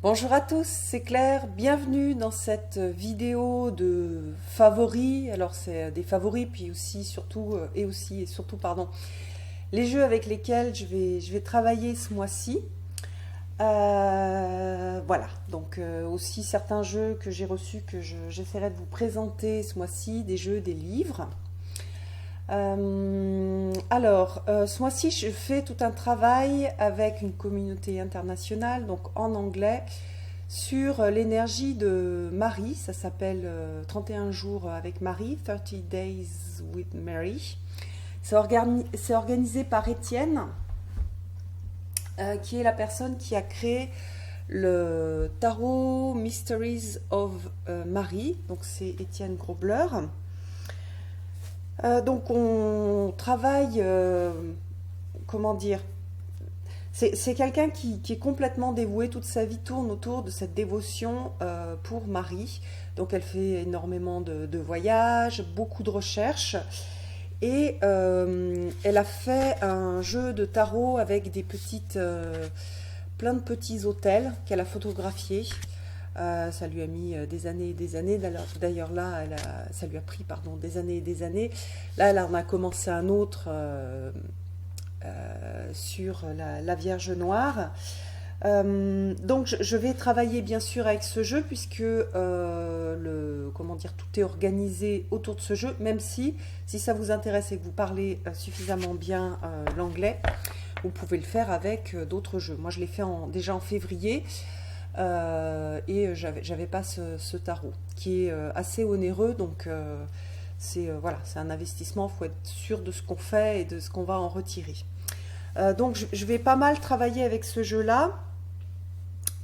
Bonjour à tous, c'est Claire, bienvenue dans cette vidéo de favoris. Alors c'est des favoris, puis aussi, surtout, et surtout, pardon, les jeux avec lesquels je vais travailler ce mois-ci. Voilà, donc aussi certains jeux que j'ai reçus j'essaierai de vous présenter ce mois-ci, des jeux, des livres. Ce mois-ci, je fais tout un travail avec une communauté internationale, donc en anglais, sur l'énergie de Marie. Ça s'appelle 31 jours avec Marie, 30 Days with Mary. C'est organisé par Étienne, qui est la personne qui a créé le Tarot Mysteries of Marie. Donc c'est Étienne Grobler. Donc on travaille, comment dire, c'est quelqu'un qui est complètement dévoué, toute sa vie tourne autour de cette dévotion pour Marie. Donc elle fait énormément de voyages, beaucoup de recherches. Et elle a fait un jeu de tarot avec plein de petits hôtels qu'elle a photographiés. Ça lui a mis des années et des années. D'ailleurs là, ça lui a pris des années et des années. Là, elle en a commencé un autre sur la Vierge Noire. Donc je vais travailler bien sûr avec ce jeu puisque tout est organisé autour de ce jeu, même si ça vous intéresse et que vous parlez suffisamment bien l'anglais, vous pouvez le faire avec d'autres jeux. Moi je l'ai fait déjà en février. Et j'avais pas ce tarot qui est assez onéreux, donc c'est un investissement. Il faut être sûr de ce qu'on fait et de ce qu'on va en retirer. Donc je vais pas mal travailler avec ce jeu-là.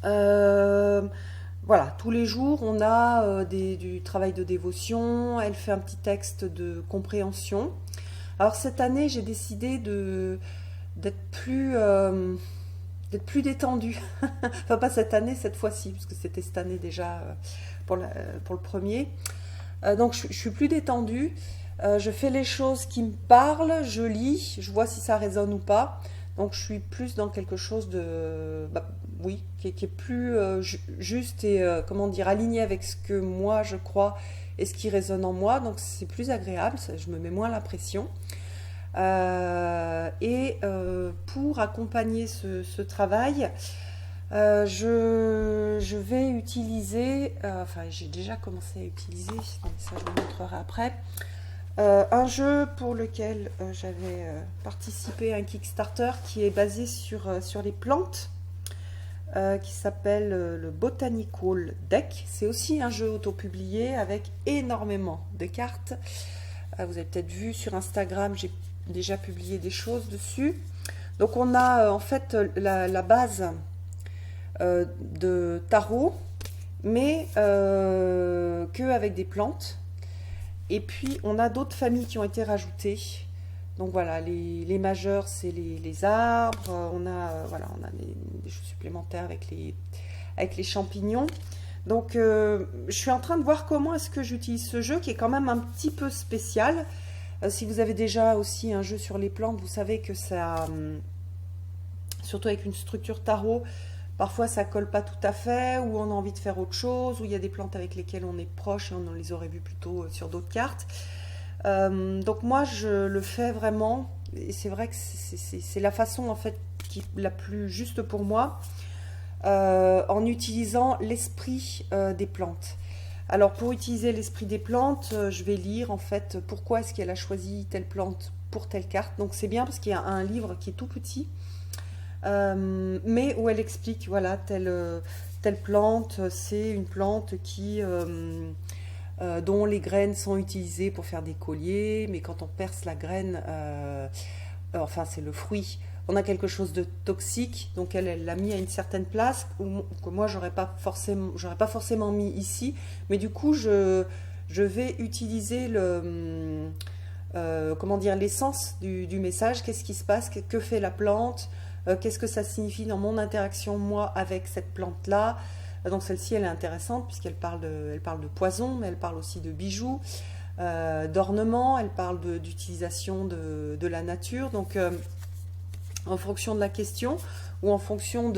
Voilà, tous les jours on a du travail de dévotion. Elle fait un petit texte de compréhension. Alors cette année j'ai décidé d'être plus détendue. Enfin, pas cette année, cette fois-ci, parce que c'était cette année déjà pour le premier. Donc, je suis plus détendue. Je fais les choses qui me parlent, je lis, je vois si ça résonne ou pas. Donc, je suis plus dans quelque chose oui, qui est plus juste et, aligné avec ce que moi je crois et ce qui résonne en moi. Donc, c'est plus agréable, je me mets moins la pression. Pour accompagner ce travail, je vais utiliser, j'ai déjà commencé à utiliser, ça je vous montrerai après, un jeu pour lequel j'avais participé à un Kickstarter qui est basé sur les plantes, qui s'appelle le Botanical Deck. C'est aussi un jeu auto-publié avec énormément de cartes. Vous avez peut-être vu sur Instagram, j'ai déjà publié des choses dessus. Donc on a en fait la base de tarot, mais que avec des plantes. Et puis on a d'autres familles qui ont été rajoutées. Donc voilà, les majeurs c'est les arbres. On a des choses supplémentaires avec les champignons. Donc je suis en train de voir comment est-ce que j'utilise ce jeu qui est quand même un petit peu spécial. Si vous avez déjà aussi un jeu sur les plantes, vous savez que ça, surtout avec une structure tarot, parfois ça colle pas tout à fait, ou on a envie de faire autre chose, ou il y a des plantes avec lesquelles on est proche et on les aurait vues plutôt sur d'autres cartes. Donc moi je le fais vraiment, et c'est vrai que c'est la façon en fait qui est la plus juste pour moi, en utilisant l'esprit des plantes. Alors pour utiliser l'esprit des plantes, je vais lire en fait pourquoi est-ce qu'elle a choisi telle plante pour telle carte. Donc c'est bien parce qu'il y a un livre qui est tout petit, mais où elle explique, voilà, telle plante, c'est une plante dont les graines sont utilisées pour faire des colliers, mais quand on perce la graine, c'est le fruit, on a quelque chose de toxique, donc elle l'a mis à une certaine place que moi j'aurais pas forcément mis ici, mais du coup je vais utiliser l'essence du message, qu'est-ce qui se passe, que fait la plante, qu'est-ce que ça signifie dans mon interaction moi avec cette plante là. Donc celle-ci elle est intéressante puisqu'elle parle de poison, mais elle parle aussi de bijoux, d'ornements, elle parle d'utilisation de la nature. Donc en fonction de la question ou en fonction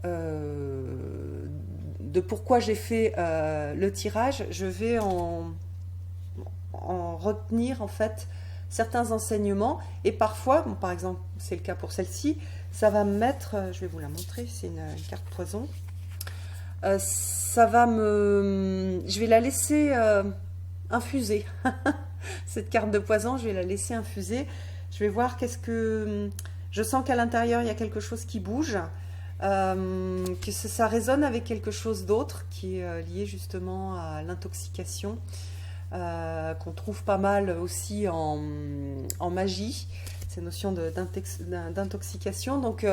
de pourquoi j'ai fait le tirage, je vais en retenir en fait certains enseignements et parfois, bon, par exemple c'est le cas pour celle-ci, ça va me mettre, je vais vous la montrer, c'est une carte poison, je vais la laisser infuser, cette carte de poison, je vais la laisser infuser, je vais voir qu'est-ce que, je sens qu'à l'intérieur il y a quelque chose qui bouge, que ça résonne avec quelque chose d'autre qui est lié justement à l'intoxication, qu'on trouve pas mal aussi en magie, ces notions d'intoxication. Donc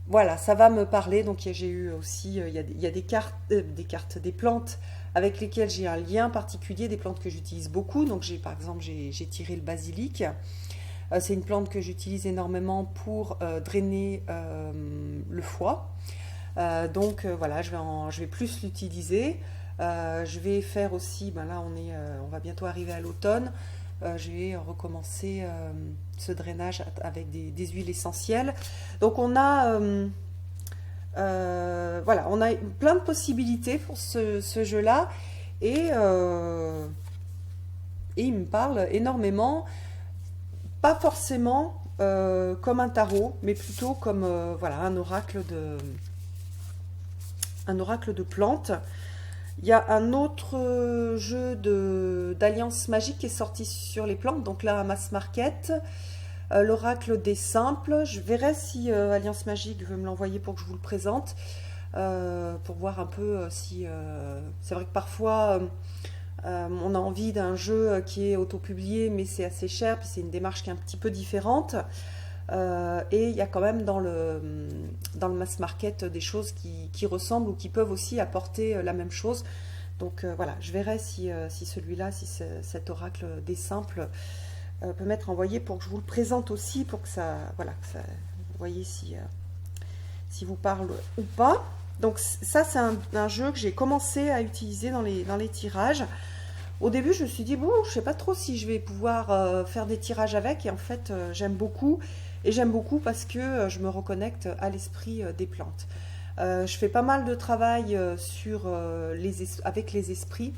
voilà, ça va me parler. Donc j'ai eu aussi, il y a des plantes avec lesquelles j'ai un lien particulier, des plantes que j'utilise beaucoup. Donc par exemple, j'ai tiré le basilic. C'est une plante que j'utilise énormément pour drainer le foie. Donc voilà, je vais plus l'utiliser. Je vais faire aussi, ben là on va bientôt arriver à l'automne, je vais recommencer ce drainage avec des huiles essentielles. Donc voilà, on a plein de possibilités pour ce jeu-là et il me parle énormément, pas forcément comme un tarot, mais plutôt comme voilà, un oracle de plantes. Il y a un autre jeu d'alliance magique qui est sorti sur les plantes, donc là à Mass Market, l'oracle des simples. Je verrai si Alliance Magique veut me l'envoyer pour que je vous le présente, pour voir un peu si... c'est vrai que parfois on a envie d'un jeu qui est autopublié, mais c'est assez cher, puis c'est une démarche qui est un petit peu différente. Et il y a quand même dans le mass market des choses qui ressemblent ou qui peuvent aussi apporter la même chose. Donc voilà, je verrai si celui-là, si cet oracle des simples peut m'être envoyé pour que je vous le présente aussi, pour que ça, voilà, vous voyez si vous parle ou pas. Donc ça, c'est un jeu que j'ai commencé à utiliser dans les tirages. Au début, je me suis dit, bon, je ne sais pas trop si je vais pouvoir faire des tirages avec. Et en fait, j'aime beaucoup. Et j'aime beaucoup parce que je me reconnecte à l'esprit des plantes. Je fais pas mal de travail avec les esprits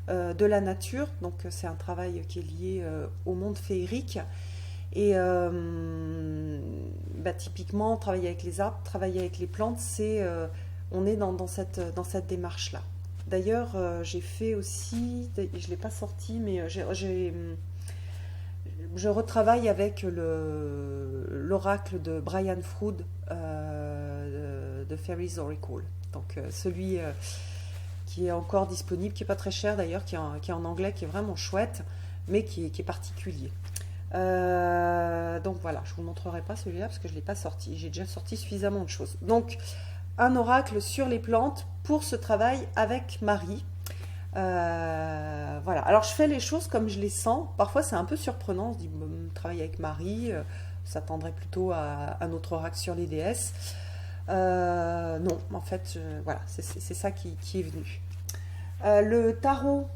de la nature. Donc, c'est un travail qui est lié au monde féerique. Et typiquement, travailler avec les arbres, travailler avec les plantes, on est dans cette démarche-là. D'ailleurs, j'ai fait aussi, je ne l'ai pas sorti, mais je retravaille avec l'oracle de Brian Froud de Fairy's Oracle. Donc celui qui est encore disponible, qui n'est pas très cher d'ailleurs, qui est en anglais, qui est vraiment chouette, mais qui est particulier. Donc voilà, je ne vous montrerai pas celui-là parce que je ne l'ai pas sorti. J'ai déjà sorti suffisamment de choses. Donc un oracle sur les plantes pour ce travail avec Marie. Voilà. Alors je fais les choses comme je les sens. Parfois c'est un peu surprenant. On se dit, travailler avec Marie, on s'attendrait plutôt à un autre oracle sur les déesses. Non, en fait, voilà, c'est ça qui est venu. Le tarot,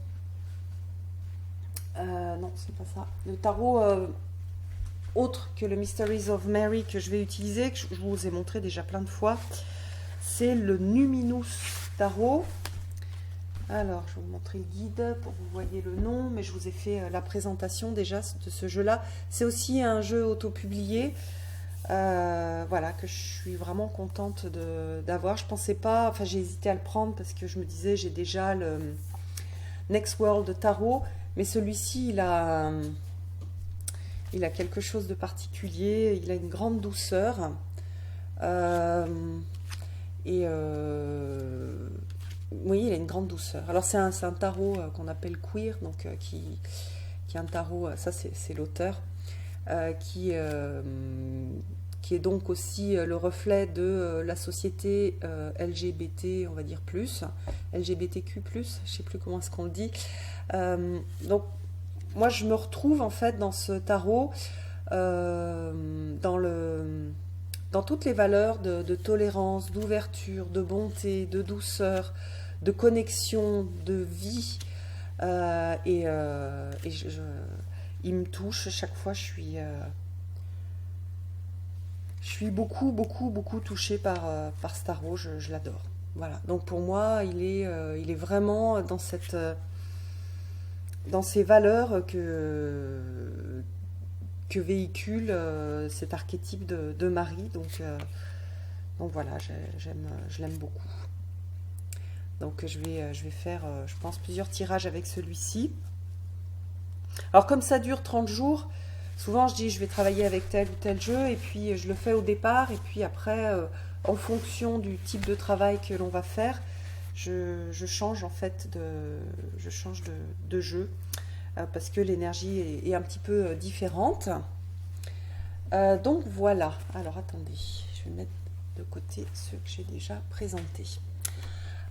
non, c'est pas ça. Le tarot autre que le Mysteries of Mary que je vais utiliser, que je vous ai montré déjà plein de fois, c'est le Numinous Tarot. Alors, je vais vous montrer le guide pour que vous voyez le nom, mais je vous ai fait la présentation déjà de ce jeu-là. C'est aussi un jeu auto-publié, voilà, que je suis vraiment contente d'avoir. Je pensais pas, enfin j'ai hésité à le prendre parce que je me disais j'ai déjà le Next World Tarot, mais celui-ci il a quelque chose de particulier, il a une grande douceur. Oui, il a une grande douceur. Alors c'est un tarot qu'on appelle queer, donc qui est un tarot, ça c'est l'auteur, qui est donc aussi le reflet de la société LGBT, on va dire plus, LGBTQ+, je ne sais plus comment est-ce qu'on le dit. Donc moi je me retrouve en fait dans ce tarot, dans toutes les valeurs de tolérance, d'ouverture, de bonté, de douceur, de connexion, de vie. Il me touche chaque fois. Je suis Je suis beaucoup, beaucoup, beaucoup touchée par ce tarot, je l'adore. Voilà, donc pour moi, il est vraiment dans ces valeurs que véhicule cet archétype de Marie. Donc voilà, je l'aime beaucoup. Donc je vais faire, je pense, plusieurs tirages avec celui-ci. Alors comme ça dure 30 jours, souvent je dis je vais travailler avec tel ou tel jeu et puis je le fais au départ et puis après, en fonction du type de travail que l'on va faire, je change en fait de jeu parce que l'énergie est un petit peu différente. Donc voilà. Alors attendez, je vais mettre de côté ceux que j'ai déjà présentés.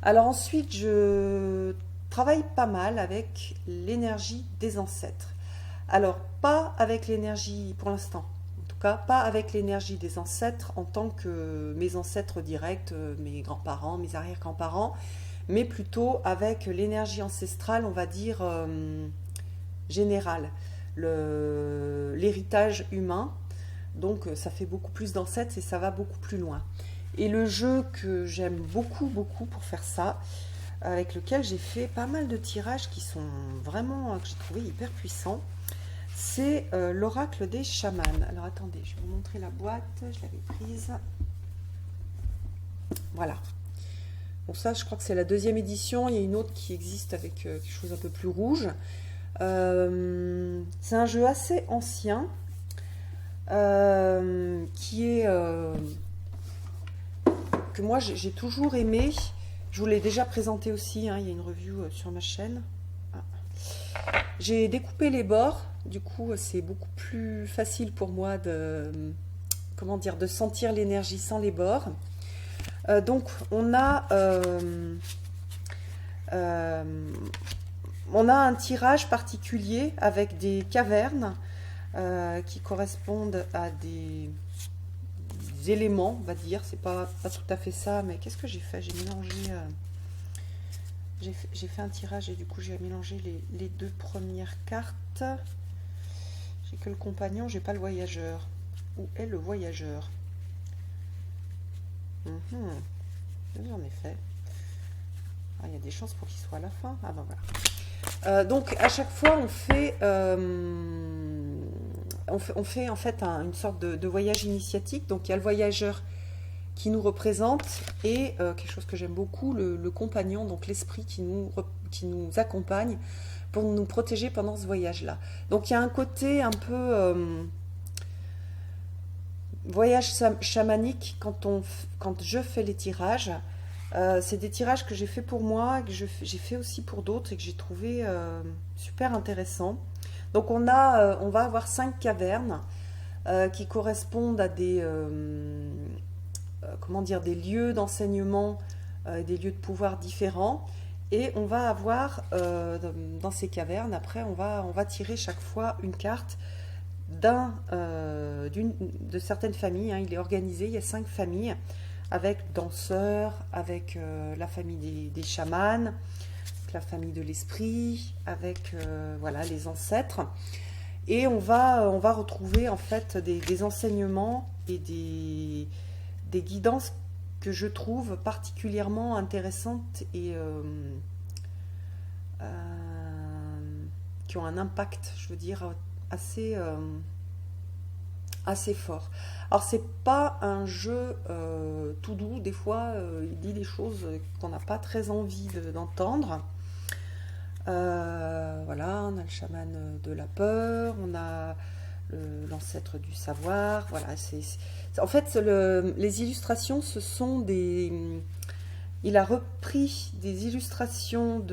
Alors ensuite, je travaille pas mal avec l'énergie des ancêtres. Alors, pas avec l'énergie, pour l'instant, en tout cas, pas avec l'énergie des ancêtres en tant que mes ancêtres directs, mes grands-parents, mes arrière-grands-parents, mais plutôt avec l'énergie ancestrale, on va dire, générale, l'héritage humain. Donc, ça fait beaucoup plus d'ancêtres et ça va beaucoup plus loin. Et le jeu que j'aime beaucoup, beaucoup pour faire ça, avec lequel j'ai fait pas mal de tirages qui sont vraiment, que j'ai trouvé hyper puissants, c'est l'oracle des chamans. Alors attendez, je vais vous montrer la boîte, je l'avais prise. Voilà. Bon, ça, je crois que c'est la deuxième édition. Il y a une autre qui existe avec quelque chose un peu plus rouge. C'est un jeu assez ancien qui est que moi j'ai toujours aimé. Je vous l'ai déjà présenté aussi, hein, il y a une review sur ma chaîne. Ah. J'ai découpé les bords, du coup c'est beaucoup plus facile pour moi comment dire, de sentir l'énergie sans les bords. Donc on a un tirage particulier avec des cavernes qui correspondent à des éléments, on va dire. C'est pas tout à fait ça, mais qu'est-ce que j'ai fait? J'ai mélangé. J'ai fait un tirage et du coup j'ai mélangé les deux premières cartes. J'ai que le compagnon, j'ai pas le voyageur. Où est le voyageur? En effet. Ah, il y a des chances pour qu'il soit à la fin. Ah ben voilà. Donc à chaque fois on fait en fait une sorte de voyage initiatique. Donc il y a le voyageur qui nous représente et quelque chose que j'aime beaucoup, le compagnon, donc l'esprit qui nous accompagne pour nous protéger pendant ce voyage-là. Donc il y a un côté un peu voyage chamanique quand je fais les tirages. C'est des tirages que j'ai fait pour moi, que j'ai fait aussi pour d'autres et que j'ai trouvé super intéressant. Donc on va avoir 5 cavernes qui correspondent à des comment dire, des lieux d'enseignement, des lieux de pouvoir différents. Et on va avoir dans ces cavernes, après on va tirer chaque fois une carte de certaines familles, hein. Il est organisé, il y a 5 familles avec danseurs, avec la famille des chamans, la famille de l'esprit, avec voilà, les ancêtres. Et on va retrouver en fait des enseignements et des guidances que je trouve particulièrement intéressantes et qui ont un impact, je veux dire, assez fort. Alors c'est pas un jeu tout doux, des fois il dit des choses qu'on n'a pas très envie d'entendre. Voilà, on a le chaman de la peur, on a l'ancêtre du savoir. Voilà, en fait les illustrations, ce sont il a repris des illustrations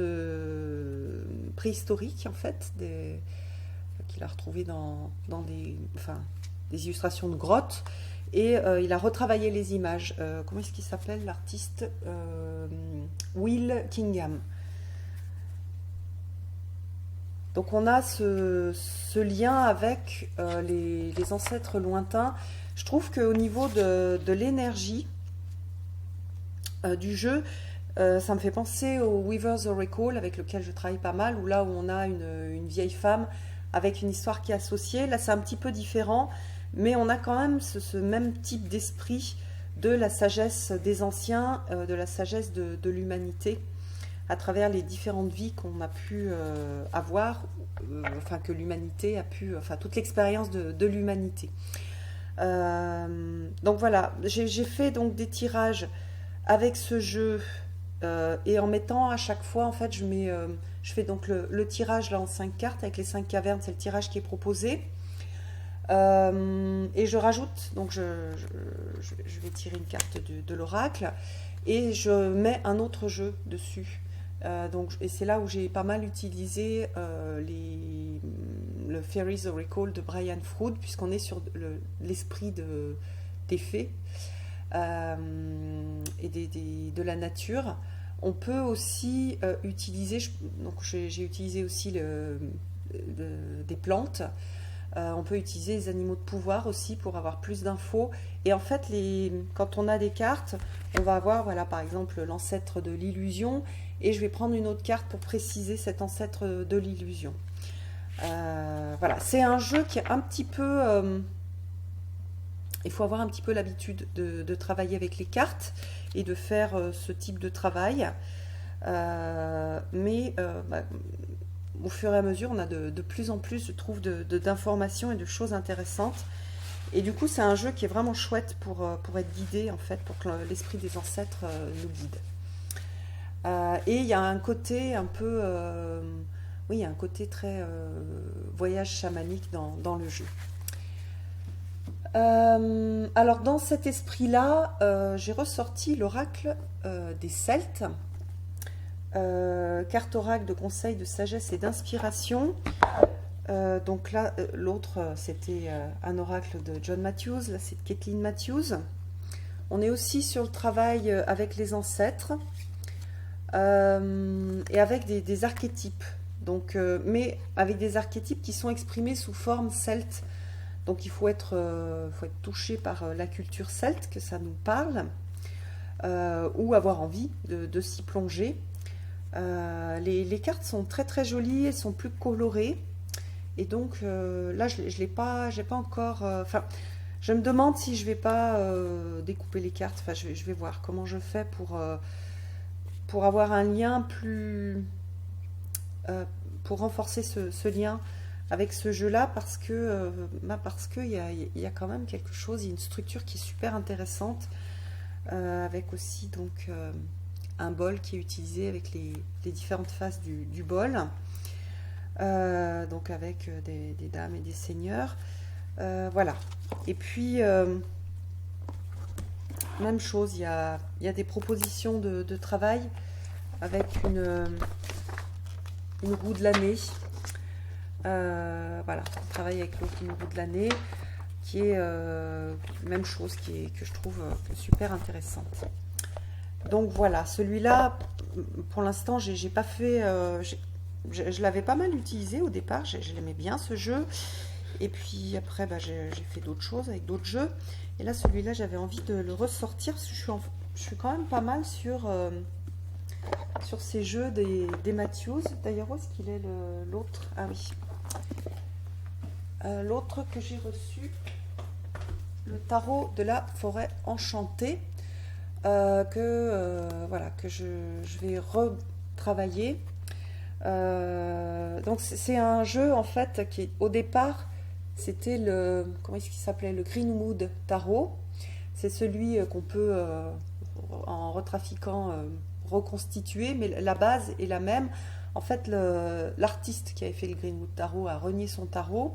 préhistoriques en fait, qu'il a retrouvées dans des illustrations de grottes, et il a retravaillé les images. Comment est-ce qu'il s'appelle l'artiste? Will Kingham. Donc on a ce lien avec les ancêtres lointains. Je trouve qu'au niveau de l'énergie du jeu, ça me fait penser au Weaver's Oracle avec lequel je travaille pas mal, où là où on a une vieille femme avec une histoire qui est associée. Là c'est un petit peu différent, mais on a quand même ce même type d'esprit de la sagesse des anciens, de la sagesse de l'humanité, à travers les différentes vies qu'on a pu avoir, enfin que l'humanité a pu, enfin toute l'expérience de l'humanité. Donc voilà, j'ai fait donc des tirages avec ce jeu et en mettant à chaque fois, en fait, je fais donc le tirage là en 5 cartes avec les 5 cavernes, c'est le tirage qui est proposé. Et je rajoute, donc je vais tirer une carte de l'oracle et je mets un autre jeu dessus. Et c'est là où j'ai pas mal utilisé le Fairies Oracle de Brian Froud, puisqu'on est sur l'esprit des fées et de la nature. On peut aussi utiliser, donc j'ai utilisé aussi des plantes. On peut utiliser les animaux de pouvoir aussi pour avoir plus d'infos. Et en fait, quand on a des cartes, on va avoir, voilà, par exemple, l'ancêtre de l'illusion. Et je vais prendre une autre carte pour préciser cet ancêtre de l'illusion. Voilà, c'est un jeu qui est un petit peu... il faut avoir un petit peu l'habitude de travailler avec les cartes et de faire ce type de travail. Au fur et à mesure, on a de plus en plus, je trouve, d'informations et de choses intéressantes. Et du coup, c'est un jeu qui est vraiment chouette pour être guidé, en fait, pour que l'esprit des ancêtres nous guide. Et il y a un côté un peu... oui, il y a un côté très voyage chamanique dans le jeu. Alors, dans cet esprit-là, j'ai ressorti l'oracle des Celtes. Carte oracle de conseil, de sagesse et d'inspiration. Donc là, l'autre, c'était un oracle de John Matthews. Là, c'est de Kathleen Matthews. On est aussi sur le travail avec les ancêtres et avec des archétypes. Donc, mais avec des archétypes qui sont exprimés sous forme celte. Donc il faut être touché par la culture celte, que ça nous parle, ou avoir envie de s'y plonger. Les cartes sont très très jolies, elles sont plus colorées. Et donc là, je l'ai pas, j'ai pas encore. Enfin, je me demande si je vais pas découper les cartes. Enfin, je vais voir comment je fais pour avoir un lien plus, pour renforcer ce lien avec ce jeu-là, parce que il y a quand même quelque chose, il y a une structure qui est super intéressante, avec aussi donc un bol qui est utilisé avec les différentes faces du bol, donc avec des dames et des seigneurs. Voilà. Et puis, même chose, il y a des propositions de travail avec une roue de l'année. Voilà, on travaille avec une roue de l'année qui est même chose, que je trouve super intéressante. Donc voilà, celui-là, pour l'instant, j'ai pas fait. Je l'avais pas mal utilisé au départ, je l'aimais bien ce jeu. Et puis après, j'ai fait d'autres choses avec d'autres jeux. Et là, celui-là, j'avais envie de le ressortir parce que je suis quand même pas mal sur ces jeux des Matthews. D'ailleurs, où est-ce qu'il est l'autre? Ah oui. L'autre que j'ai reçu, le tarot de la forêt enchantée, que je vais retravailler. Donc c'est un jeu en fait qui au départ c'était comment est-ce qu'il s'appelait, le Greenwood Tarot. C'est celui qu'on peut en retrafiquant reconstituer, mais la base est la même. En fait, l'artiste qui avait fait le Greenwood Tarot a renié son tarot.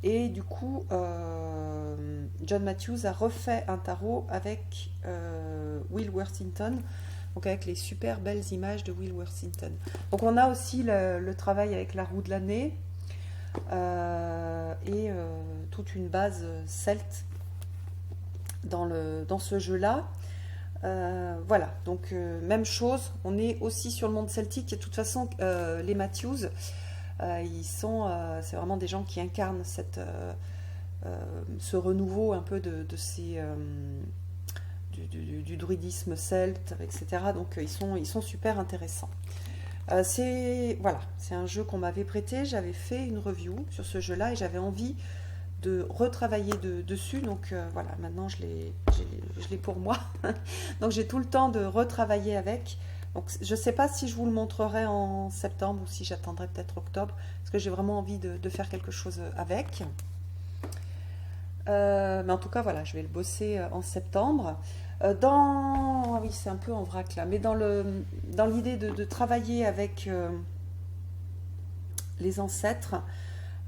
Et du coup, John Matthews a refait un tarot avec Will Worthington, donc avec les super belles images de Will Worthington. Donc on a aussi le travail avec la roue de l'année et toute une base celte dans ce jeu-là. Voilà, donc même chose, on est aussi sur le monde celtique. Et de toute façon, les Matthews, c'est vraiment des gens qui incarnent ce renouveau un peu du druidisme celte, etc. Donc ils sont super intéressants. C'est un jeu qu'on m'avait prêté, j'avais fait une review sur ce jeu-là et j'avais envie de retravailler dessus. Donc voilà, maintenant je l'ai pour moi. Donc j'ai tout le temps de retravailler avec. Donc je ne sais pas si je vous le montrerai en septembre ou si j'attendrai peut-être octobre, parce que j'ai vraiment envie de faire quelque chose avec. Mais en tout cas, voilà, je vais le bosser en septembre. Oui, c'est un peu en vrac là, mais dans l'idée de travailler avec les ancêtres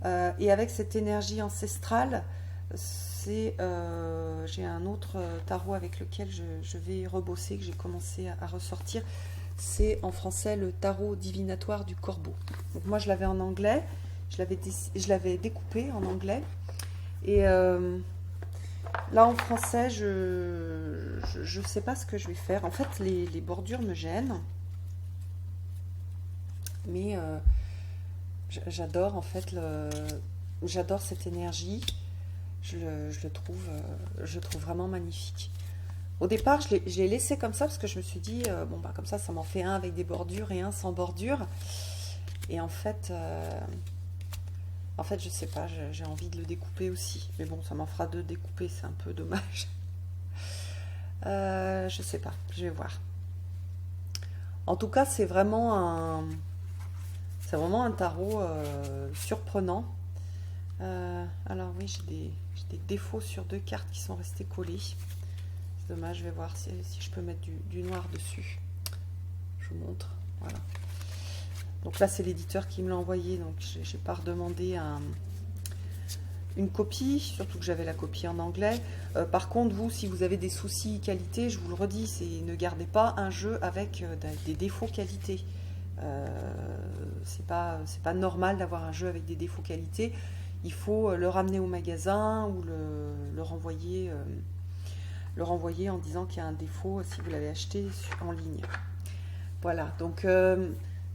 et avec cette énergie ancestrale, j'ai un autre tarot avec lequel je vais rebosser, que j'ai commencé à ressortir. C'est en français le tarot divinatoire du corbeau. Donc moi, je l'avais en anglais, je l'avais découpé en anglais. Et là, en français, je sais pas ce que je vais faire. En fait, les bordures me gênent. Mais j'adore, en fait, j'adore cette énergie. Je le trouve vraiment magnifique. Au départ, j'ai laissé comme ça parce que je me suis dit, bon, bah, comme ça m'en fait un avec des bordures et un sans bordure. Et en fait, je sais pas, j'ai envie de le découper aussi. Mais bon, ça m'en fera deux découpés, c'est un peu dommage. Je sais pas, je vais voir. En tout cas, c'est vraiment un tarot surprenant. Alors oui, j'ai des défauts sur deux cartes qui sont restées collées. C'est dommage, je vais voir si je peux mettre du noir dessus. Je vous montre, voilà. Donc là, c'est l'éditeur qui me l'a envoyé, donc j'ai pas redemandé une copie, surtout que j'avais la copie en anglais. Par contre, vous, si vous avez des soucis qualité, je vous le redis, ne gardez pas un jeu avec des défauts qualité. C'est pas normal d'avoir un jeu avec des défauts qualité. Il faut le ramener au magasin ou le renvoyer en disant qu'il y a un défaut si vous l'avez acheté en ligne. Voilà, donc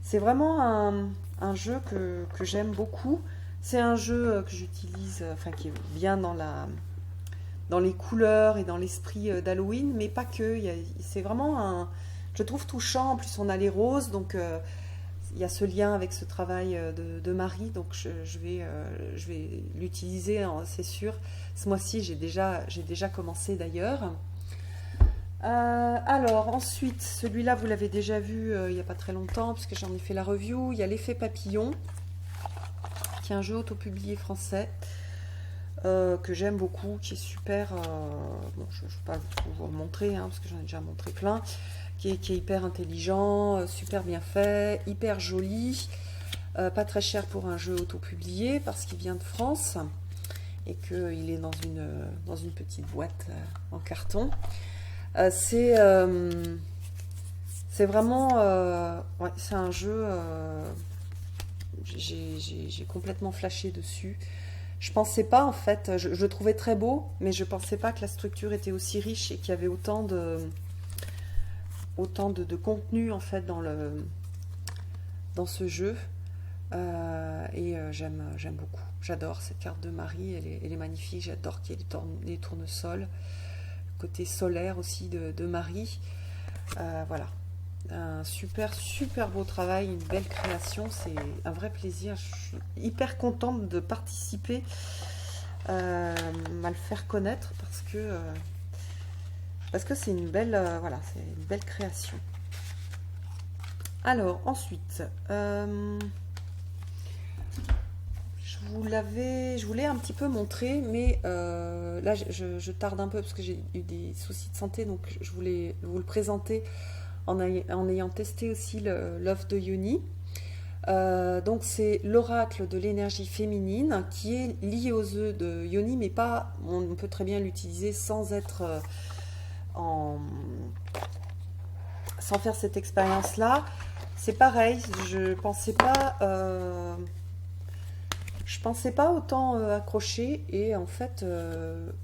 c'est vraiment un jeu que j'aime beaucoup. C'est un jeu que j'utilise, qui est bien dans les couleurs et dans l'esprit d'Halloween, mais pas que. C'est vraiment je trouve touchant. En plus, on a les roses, donc il y a ce lien avec ce travail de Marie, donc je vais l'utiliser, c'est sûr. Ce mois-ci, j'ai déjà commencé d'ailleurs. Alors ensuite, celui-là vous l'avez déjà vu il n'y a pas très longtemps parce que j'en ai fait la review. Il y a l'effet papillon, qui est un jeu auto-publié français que j'aime beaucoup, qui est super. Bon, je ne vais pas vous montrer parce que j'en ai déjà montré plein. Qui est hyper intelligent, super bien fait, hyper joli, pas très cher pour un jeu auto-publié parce qu'il vient de France et qu'il est dans une petite boîte en carton. C'est vraiment c'est un jeu, j'ai complètement flashé dessus. Je pensais pas, en fait, je le trouvais très beau, mais je pensais pas que la structure était aussi riche et qu'il y avait autant de contenu en fait dans ce jeu. J'aime beaucoup. J'adore cette carte de Marie, elle est magnifique. J'adore qu'il y ait les tournesols, côté solaire aussi de Marie. Voilà, un super beau travail, une belle création, c'est un vrai plaisir. Je suis hyper contente de participer à le faire connaître parce que c'est une belle c'est une belle création. Alors ensuite, je voulais un petit peu montrer, mais là je tarde un peu parce que j'ai eu des soucis de santé, donc je voulais vous le présenter en ayant testé aussi l'œuf de Yoni. Donc c'est l'oracle de l'énergie féminine qui est lié aux œufs de Yoni, mais pas, on peut très bien l'utiliser sans être sans faire cette expérience là. C'est pareil, je pensais pas autant accrocher, et en fait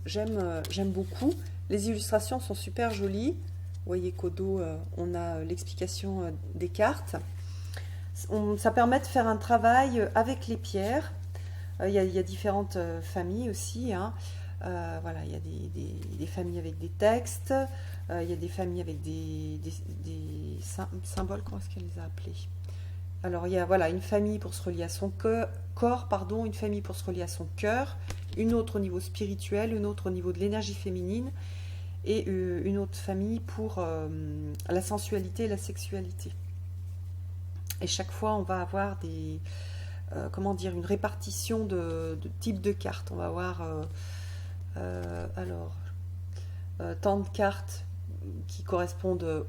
j'aime beaucoup. Les illustrations sont super jolies. Vous voyez qu'au dos on a l'explication des cartes. Ça permet de faire un travail avec les pierres. Il y a différentes familles aussi. Voilà, il y a des familles avec des textes. Il y a des familles avec des symboles. Comment est-ce qu'elle les a appelés? Alors il y a une famille pour se relier à son corps, une famille pour se relier à son cœur, une autre au niveau spirituel, une autre au niveau de l'énergie féminine et une autre famille pour la sensualité et la sexualité. Et chaque fois, on va avoir des, comment dire, une répartition de types de cartes. On va avoir alors tant de cartes qui correspondent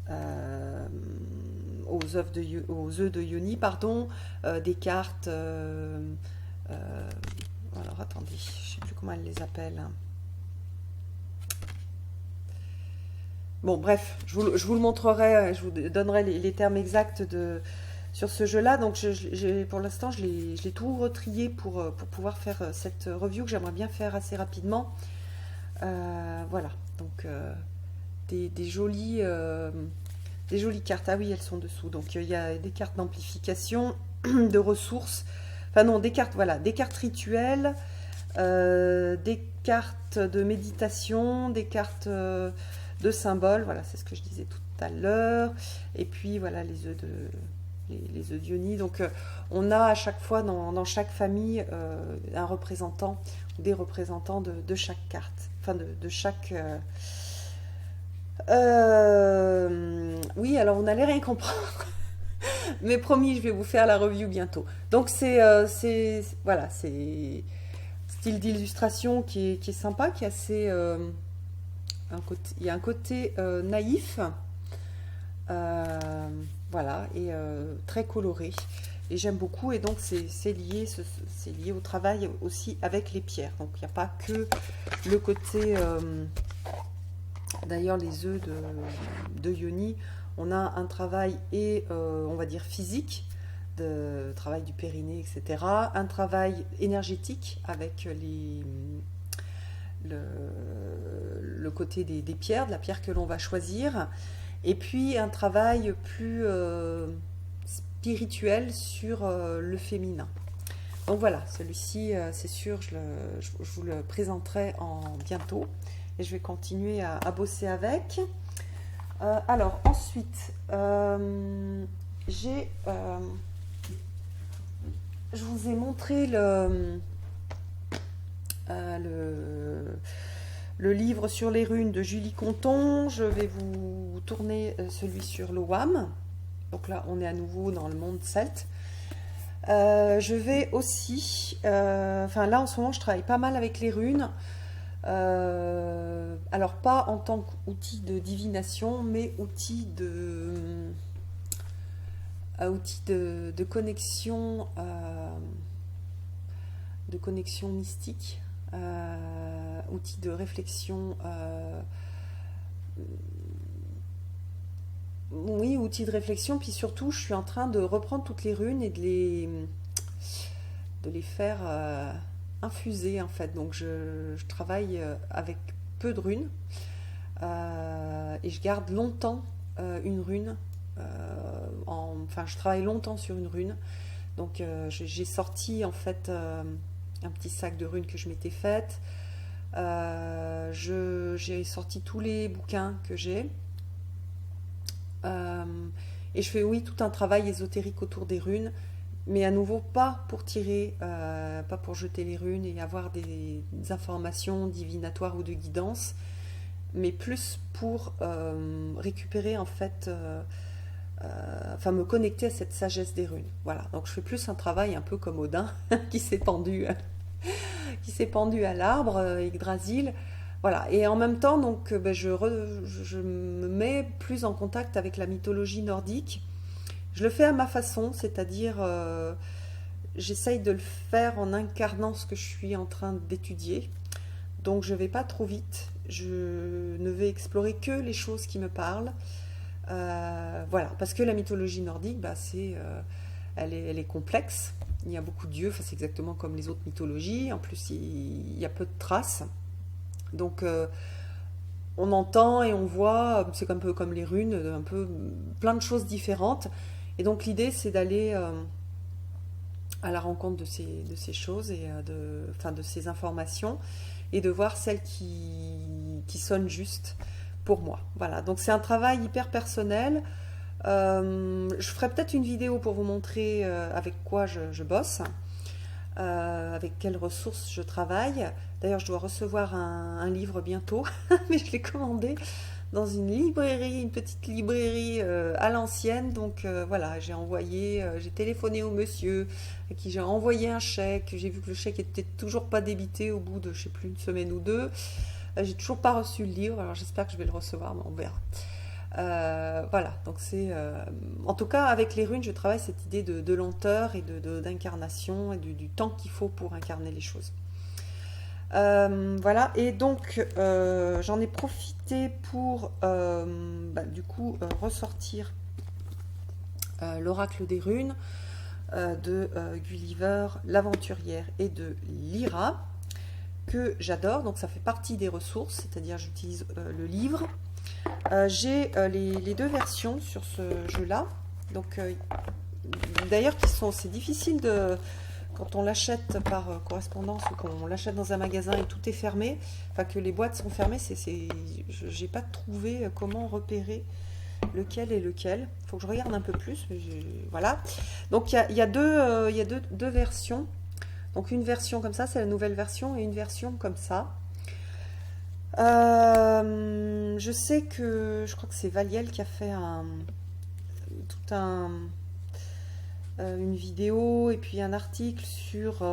euh, aux œufs de Yoni, pardon, des cartes. Alors attendez, je ne sais plus comment elle les appelle. Bon, bref, je vous le montrerai, je vous donnerai les termes exacts sur ce jeu-là. Donc, pour l'instant, je l'ai tout retrié pour pouvoir faire cette review que j'aimerais bien faire assez rapidement. Voilà, donc des jolies cartes. Ah oui, elles sont dessous. Donc, il y a des cartes d'amplification, de ressources. Enfin non, des cartes, voilà, des cartes rituelles, des cartes de méditation, des cartes de symboles, voilà, c'est ce que je disais tout à l'heure. Et puis voilà, les œufs d'Yoni. Donc on a à chaque fois dans chaque famille un représentant, des représentants de chaque carte, enfin de chaque... Oui, alors vous n'allez rien comprendre. Mais promis, je vais vous faire la review bientôt. Donc voilà, c'est style d'illustration qui est sympa, qui est assez il y a un côté naïf, voilà, et très coloré. Et j'aime beaucoup. Et donc c'est lié au travail aussi avec les pierres. Donc il n'y a pas que le côté. D'ailleurs, les œufs de Yoni, on a un travail et on va dire physique, de travail du périnée, etc. Un travail énergétique avec le côté des pierres, de la pierre que l'on va choisir. Et puis un travail plus spirituel sur le féminin. Donc voilà, celui-ci, c'est sûr, je vous le présenterai bientôt. Et je vais continuer à bosser avec. Alors ensuite, je vous ai montré le livre sur les runes de Julie Conton. Je vais vous tourner celui sur l'Ogham. Donc là, on est à nouveau dans le monde celte. Je vais aussi... Enfin là, en ce moment, je travaille pas mal avec les runes. Alors pas en tant qu'outil de divination, mais outil de connexion mystique, outil de réflexion, oui, outil de réflexion. Puis surtout, je suis en train de reprendre toutes les runes et de les faire infusées en fait. Donc je travaille avec peu de runes et je garde longtemps une rune. Enfin, je travaille longtemps sur une rune. Donc j'ai sorti en fait un petit sac de runes que je m'étais faite. J'ai sorti tous les bouquins que j'ai. Et je fais, oui, tout un travail ésotérique autour des runes, mais à nouveau pas pour tirer, pas pour jeter les runes et avoir des informations divinatoires ou de guidance, mais plus pour récupérer en fait, enfin me connecter à cette sagesse des runes. Voilà, donc je fais plus un travail un peu comme Odin qui s'est pendu à l'arbre, Yggdrasil. Voilà, et en même temps, donc, je me mets plus en contact avec la mythologie nordique. Je le fais à ma façon, c'est-à-dire j'essaye de le faire en incarnant ce que je suis en train d'étudier. Donc je ne vais pas trop vite, je ne vais explorer que les choses qui me parlent. Voilà, parce que la mythologie nordique, elle est complexe. Il y a beaucoup de dieux, enfin, c'est exactement comme les autres mythologies. En plus, il y a peu de traces. Donc on entend et on voit, c'est un peu comme les runes, un peu plein de choses différentes. Et donc l'idée c'est d'aller à la rencontre de ces choses et de ces informations et de voir celles qui sonnent juste pour moi. Voilà, donc c'est un travail hyper personnel. Je ferai peut-être une vidéo pour vous montrer avec quoi je bosse. avec quelles ressources je travaille. D'ailleurs, je dois recevoir un livre bientôt, mais je l'ai commandé dans une librairie, une petite librairie à l'ancienne. Donc voilà, j'ai téléphoné au monsieur à qui j'ai envoyé un chèque. J'ai vu que le chèque était toujours pas débité au bout de, je sais plus, une semaine ou deux. J'ai toujours pas reçu le livre, alors j'espère que je vais le recevoir, mais on verra. Voilà, donc en tout cas, avec les runes, je travaille cette idée de lenteur et d'incarnation et du temps qu'il faut pour incarner les choses. Voilà, et donc j'en ai profité pour du coup ressortir l'oracle des runes de Gulliver, l'aventurière et de Lyra, que j'adore. Donc ça fait partie des ressources, c'est-à-dire j'utilise le livre. J'ai les deux versions sur ce jeu-là. Donc d'ailleurs c'est difficile quand on l'achète par correspondance ou quand on l'achète dans un magasin et tout est fermé, enfin que les boîtes sont fermées, j'ai pas trouvé comment repérer lequel est lequel. Il faut que je regarde un peu plus, mais voilà. Donc il y a deux versions. Donc une version comme ça, c'est la nouvelle version, et une version comme ça. Je sais que je crois que c'est Valiel qui a fait une vidéo et puis un article sur.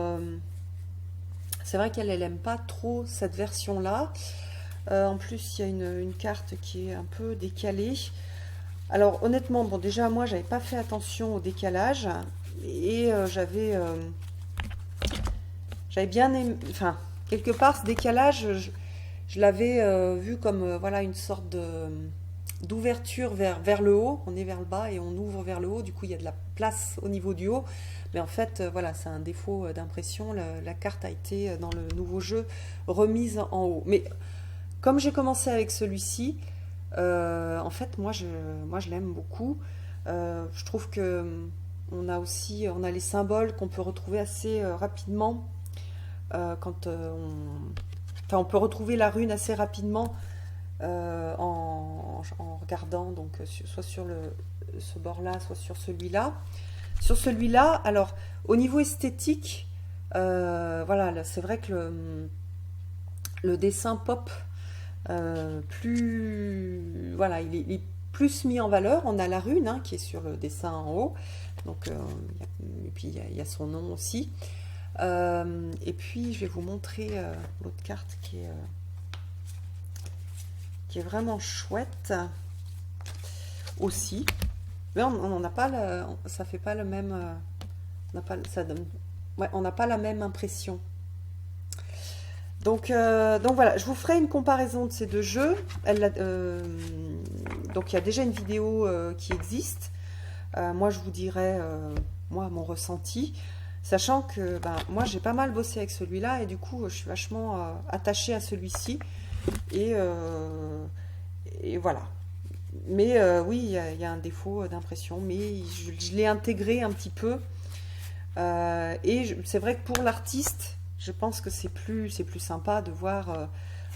C'est vrai qu'elle aime pas trop cette version-là. En plus, il y a une carte qui est un peu décalée. Alors honnêtement, bon déjà moi j'avais pas fait attention au décalage et j'avais bien aimé, enfin quelque part ce décalage, je l'avais vu comme voilà une sorte d'ouverture vers le haut. On est vers le bas et on ouvre vers le haut, du coup il y a de la place au niveau du haut, mais en fait voilà, c'est un défaut d'impression. La carte a été dans le nouveau jeu remise en haut, mais comme j'ai commencé avec celui-ci, en fait moi je l'aime beaucoup. Je trouve que on a les symboles qu'on peut retrouver assez rapidement enfin, on peut retrouver la rune assez rapidement en regardant donc soit sur ce bord-là, soit sur celui-là. Sur celui-là, alors au niveau esthétique, voilà, c'est vrai que le dessin pop plus, voilà, il est plus mis en valeur. On a la rune qui est sur le dessin en haut, donc et puis il y a son nom aussi. Et puis je vais vous montrer l'autre carte qui est vraiment chouette aussi. Mais on n'a pas ça fait pas le même. On n'a pas la même impression. Donc voilà, je vous ferai une comparaison de ces deux jeux. Donc il y a déjà une vidéo qui existe. Moi je vous dirai mon ressenti. Sachant que moi j'ai pas mal bossé avec celui-là et du coup je suis vachement attachée à celui-ci. Et voilà. Mais oui, il y a un défaut d'impression, mais je l'ai intégré un petit peu. Et c'est vrai que pour l'artiste, je pense que c'est plus sympa de voir.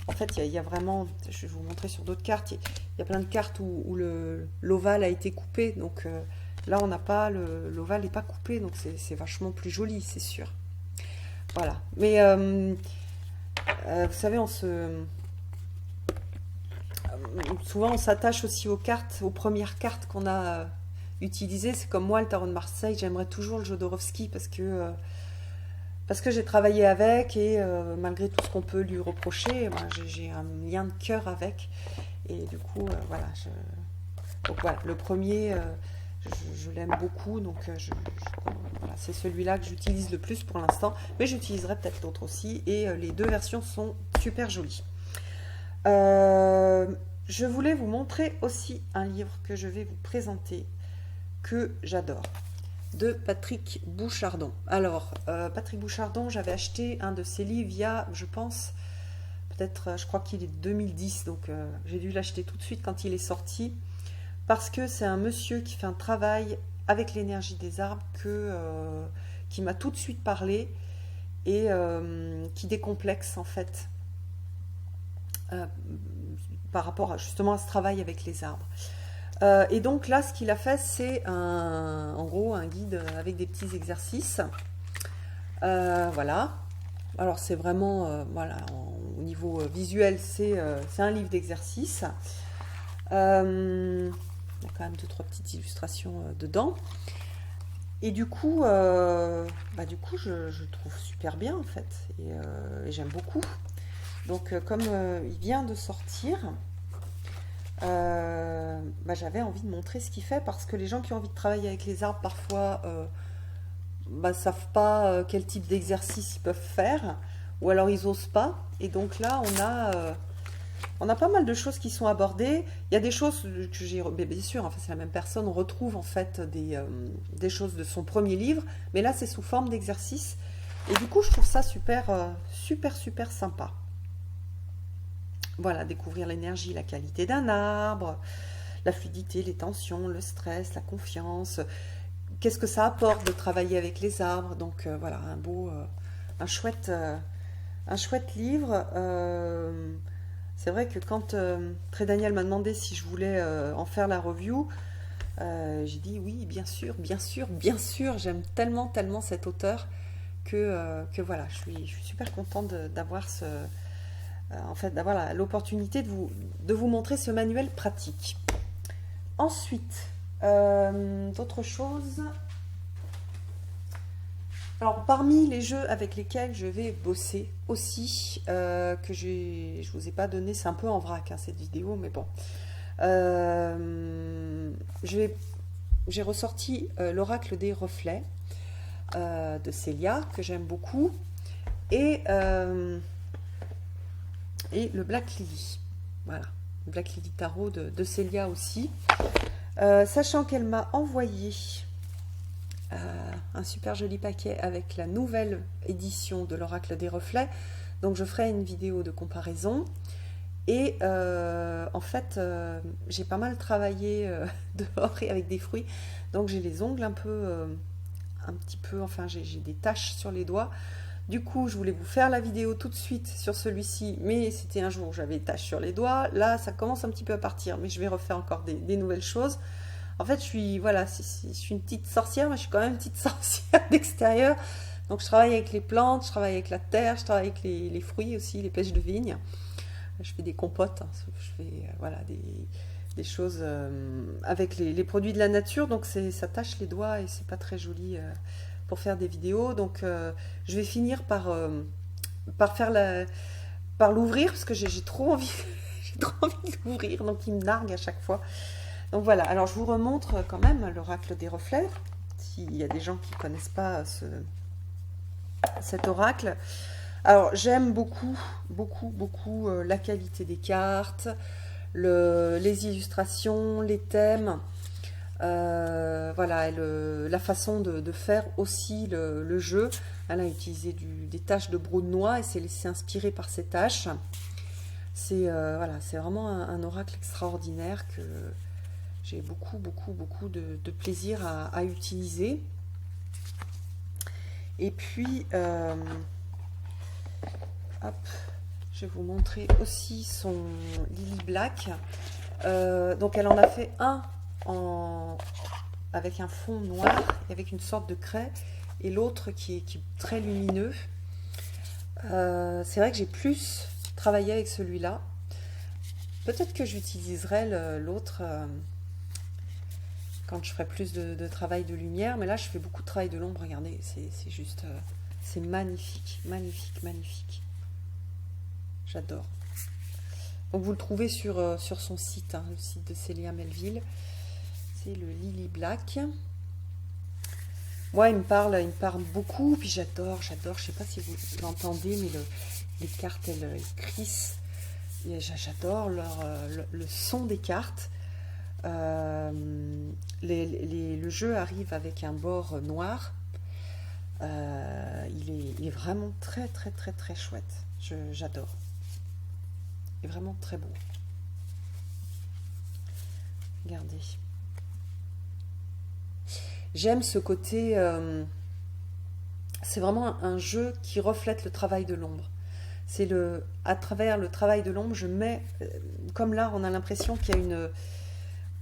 En fait, il y a vraiment, je vais vous montrer sur d'autres cartes, il y a plein de cartes où l'ovale a été coupé. Donc là, on n'a pas, l'ovale n'est pas coupé, donc c'est vachement plus joli, c'est sûr. Voilà. Mais vous savez, souvent on s'attache aussi aux cartes, aux premières cartes qu'on a utilisées. C'est comme moi, le tarot de Marseille, j'aimerais toujours le Jodorowsky parce que j'ai travaillé avec et malgré tout ce qu'on peut lui reprocher, moi, j'ai un lien de cœur avec. Et du coup, voilà, donc voilà, le premier, je l'aime beaucoup, donc voilà, c'est celui-là que j'utilise le plus pour l'instant, mais j'utiliserai peut-être d'autres aussi, et les deux versions sont super jolies. Je voulais vous montrer aussi un livre que je vais vous présenter, que j'adore, de Patrick Bouchardon. Alors, Patrick Bouchardon, j'avais acheté un de ses livres il y a, je pense, peut-être, je crois qu'il est de 2010, donc j'ai dû l'acheter tout de suite quand il est sorti, parce que c'est un monsieur qui fait un travail avec l'énergie des arbres qui m'a tout de suite parlé et qui décomplexe en fait par rapport justement à ce travail avec les arbres. Et donc là, ce qu'il a fait, c'est en gros un guide avec des petits exercices Voilà. Alors c'est vraiment, voilà, au niveau visuel, c'est un livre d'exercice. Il y a quand même deux, trois petites illustrations dedans. Et du coup, je trouve super bien en fait. Et j'aime beaucoup. Donc, comme il vient de sortir, j'avais envie de montrer ce qu'il fait parce que les gens qui ont envie de travailler avec les arbres parfois savent pas quel type d'exercice ils peuvent faire ou alors ils osent pas. Et donc là, on a pas mal de choses qui sont abordées. Il y a des choses que j'ai, bien sûr, en fait, c'est la même personne, on retrouve en fait des choses de son premier livre, mais là c'est sous forme d'exercice. Et du coup, je trouve ça super, super, super sympa. Voilà, découvrir l'énergie, la qualité d'un arbre, la fluidité, les tensions, le stress, la confiance. Qu'est-ce que ça apporte de travailler avec les arbres? Donc voilà, un chouette, un chouette livre. C'est vrai que quand Très Daniel m'a demandé si je voulais en faire la review, j'ai dit oui, bien sûr, bien sûr, bien sûr. J'aime tellement, tellement cet auteur que voilà, je suis super contente d'avoir en fait, d'avoir l'opportunité de vous montrer ce manuel pratique. Ensuite, d'autres choses. Alors, parmi les jeux avec lesquels je vais bosser aussi, je vous ai pas donné, c'est un peu en vrac hein, cette vidéo, mais bon. J'ai ressorti l'oracle des reflets de Célia, que j'aime beaucoup, et le Black Lily. Voilà, le Black Lily Tarot de Célia aussi. Sachant qu'elle m'a envoyé un super joli paquet avec la nouvelle édition de l'Oracle des Reflets. Donc je ferai une vidéo de comparaison. Et en fait, j'ai pas mal travaillé dehors et avec des fruits. Donc j'ai les ongles un petit peu, enfin j'ai des taches sur les doigts. Du coup, je voulais vous faire la vidéo tout de suite sur celui-ci, mais c'était un jour où j'avais des taches sur les doigts. Là, ça commence un petit peu à partir, mais je vais refaire encore des nouvelles choses. En fait, je suis une petite sorcière, mais je suis quand même une petite sorcière d'extérieur. Donc, je travaille avec les plantes, je travaille avec la terre, je travaille avec les fruits aussi, les pêches de vigne. Je fais des compotes, hein, je fais voilà, des choses avec les produits de la nature. Donc, ça tâche les doigts et c'est pas très joli pour faire des vidéos. Donc, je vais finir par l'ouvrir parce que j'ai trop envie, j'ai trop envie d'ouvrir. Donc, il me nargue à chaque fois. Donc voilà, alors je vous remontre quand même l'oracle des reflets, s'il y a des gens qui ne connaissent pas cet oracle. Alors j'aime beaucoup, beaucoup, beaucoup la qualité des cartes, les illustrations, les thèmes, voilà, la façon de faire aussi le jeu. Elle a utilisé des taches de brou de noix et s'est laissé inspirer par ces taches. C'est voilà, c'est vraiment un oracle extraordinaire que j'ai beaucoup, beaucoup, beaucoup de plaisir à utiliser. Et puis, hop, je vais vous montrer aussi son Lily Black. Donc, elle en a fait un avec un fond noir et avec une sorte de craie, et l'autre qui est très lumineux. C'est vrai que j'ai plus travaillé avec celui-là. Peut-être que j'utiliserai l'autre quand je ferai plus de travail de lumière, mais là je fais beaucoup de travail de l'ombre. Regardez, c'est juste, c'est magnifique, magnifique, magnifique. J'adore. Donc vous le trouvez sur son site, hein, le site de Célia Melville. C'est le Lily Black. Moi, il me parle beaucoup, puis j'adore, je sais pas si vous l'entendez, mais les cartes, elles crissent. J'adore le son des cartes. Le jeu arrive avec un bord noir. Il est vraiment très très très très chouette. J'adore. Il est vraiment très beau. Regardez. J'aime ce côté. C'est vraiment un jeu qui reflète le travail de l'ombre. À travers le travail de l'ombre, je mets, comme là, on a l'impression qu'il y a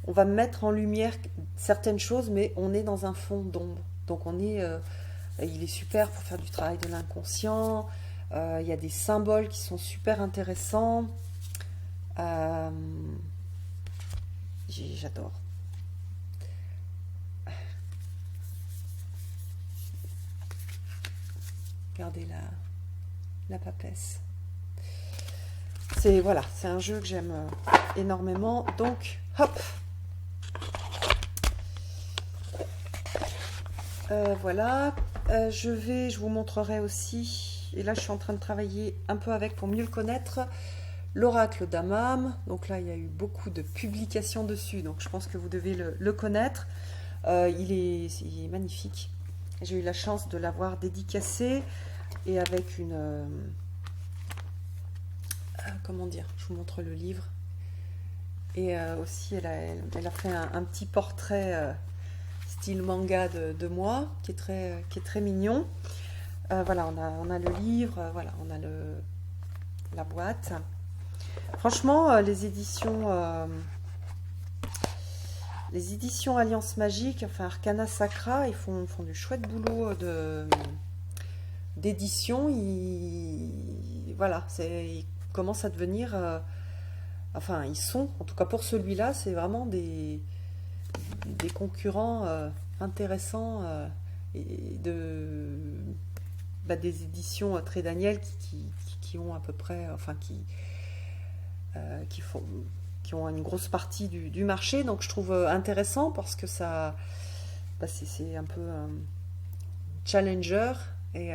on va mettre en lumière certaines choses, mais on est dans un fond d'ombre. Donc on est Il est super pour faire du travail de l'inconscient. Il y a des symboles qui sont super intéressants. Euh, J'adore. Regardez la papesse. C'est voilà, c'est un jeu que j'aime énormément. Donc, hop. Voilà. Je vous montrerai aussi, et là je suis en train de travailler un peu avec pour mieux le connaître, l'oracle d'Amam. Donc là, il y a eu beaucoup de publications dessus, donc je pense que vous devez le connaître. Il est magnifique. J'ai eu la chance de l'avoir dédicacé et avec une... comment dire? Je vous montre le livre. Et aussi, elle a fait un petit portrait style manga de moi, qui est très mignon. Voilà, on a le livre, voilà, on a la boîte. Franchement, les éditions Alliance Magique, enfin Arcana Sacra, ils font du chouette boulot d'édition. Voilà, ils commencent à devenir, enfin ils sont, en tout cas pour celui-là, c'est vraiment des concurrents intéressants et des éditions Très Daniel qui ont à peu près, enfin qui ont une grosse partie du marché. Donc je trouve intéressant parce que c'est un peu challenger et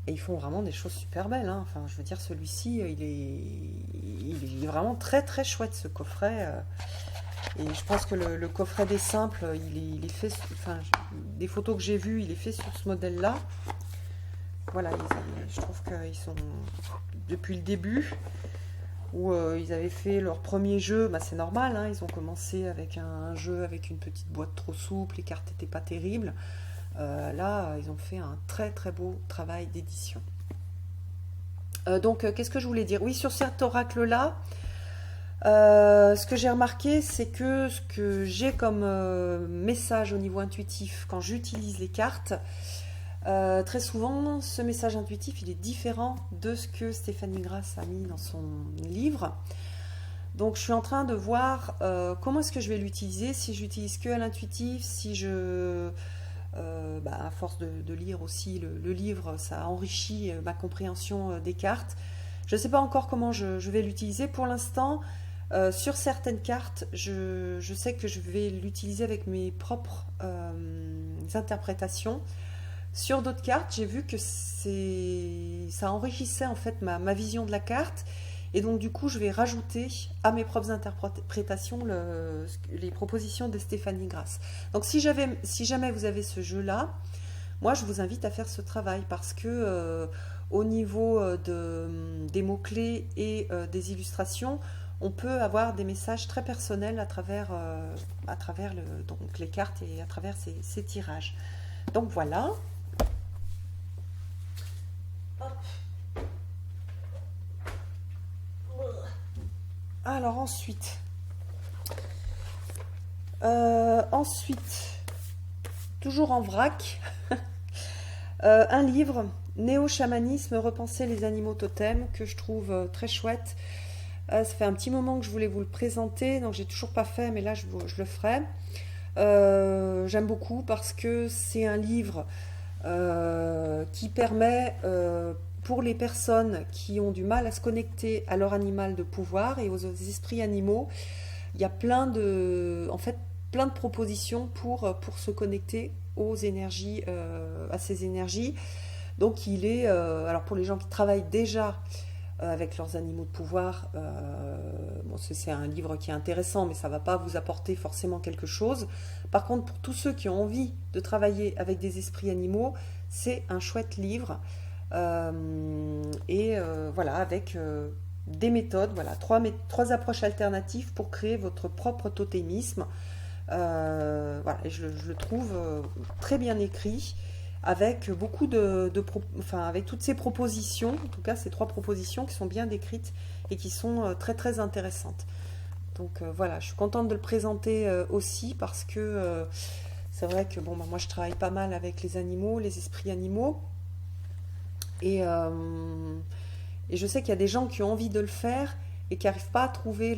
ils font vraiment des choses super belles, hein. Enfin, je veux dire, celui-ci, il est vraiment très très chouette, ce coffret. Et je pense que le coffret des simples, il est fait, enfin, des photos que j'ai vues, il est fait sur ce modèle-là. Voilà, je trouve qu'ils sont, depuis le début, où ils avaient fait leur premier jeu, bah, c'est normal, hein, ils ont commencé avec un jeu avec une petite boîte trop souple, les cartes n'étaient pas terribles. Là, ils ont fait un très très beau travail d'édition. Donc, qu'est-ce que je voulais dire? Oui, sur cet oracle-là, ce que j'ai remarqué, c'est que ce que j'ai comme message au niveau intuitif quand j'utilise les cartes, très souvent, ce message intuitif, il est différent de ce que Stéphanie Grass a mis dans son livre. Donc, je suis en train de voir comment est-ce que je vais l'utiliser, si j'utilise que à l'intuitif, si à force de lire aussi le livre, ça enrichit ma compréhension des cartes. Je ne sais pas encore comment je vais l'utiliser. Pour l'instant, sur certaines cartes, je sais que je vais l'utiliser avec mes propres interprétations. Sur d'autres cartes, j'ai vu que ça enrichissait en fait ma vision de la carte. Et donc du coup, je vais rajouter à mes propres interprétations les propositions de Stéphanie Grass. Donc si jamais vous avez ce jeu-là, moi je vous invite à faire ce travail parce que au niveau des mots-clés et des illustrations, on peut avoir des messages très personnels à travers donc les cartes et à travers ces tirages. Donc voilà. Alors ensuite, toujours en vrac, un livre, Néo-chamanisme, repenser les animaux totems, que je trouve très chouette. Ça fait un petit moment que je voulais vous le présenter, donc j'ai toujours pas fait, mais là je le ferai. J'aime beaucoup parce que c'est un livre qui permet pour les personnes qui ont du mal à se connecter à leur animal de pouvoir et aux esprits animaux, il y a plein de propositions pour se connecter aux énergies, à ces énergies. Donc il est, alors pour les gens qui travaillent déjà avec leurs animaux de pouvoir, bon, c'est un livre qui est intéressant, mais ça ne va pas vous apporter forcément quelque chose. Par contre, pour tous ceux qui ont envie de travailler avec des esprits animaux, c'est un chouette livre. Voilà, avec des méthodes, voilà, trois approches alternatives pour créer votre propre totémisme. Voilà, et je le trouve très bien écrit, avec beaucoup avec toutes ces propositions, en tout cas ces 3 propositions qui sont bien décrites et qui sont très très intéressantes. Donc voilà, je suis contente de le présenter aussi parce que C'est vrai que bon, bah, moi je travaille pas mal avec les animaux, les esprits animaux. Et, euh, et je sais qu'il y a des gens qui ont envie de le faire et qui n'arrivent pas à trouver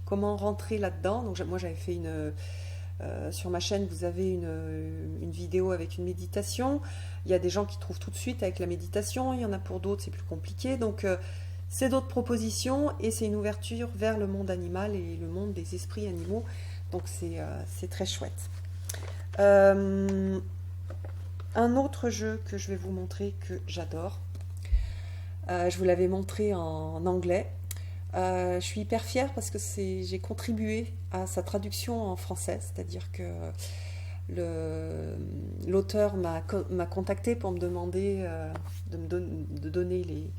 comment rentrer là-dedans. Donc moi j'avais fait sur ma chaîne, vous avez une vidéo avec une méditation. Il y a des gens qui trouvent tout de suite avec la méditation, il y en a pour d'autres, c'est plus compliqué. Donc c'est d'autres propositions et c'est une ouverture vers le monde animal et le monde des esprits animaux. Donc c'est très chouette. Euh, un autre jeu que je vais vous montrer que j'adore. Je vous l'avais montré en anglais. Je suis hyper fière parce que j'ai contribué à sa traduction en français, c'est-à-dire que l'auteur m'a contacté pour me demander de donner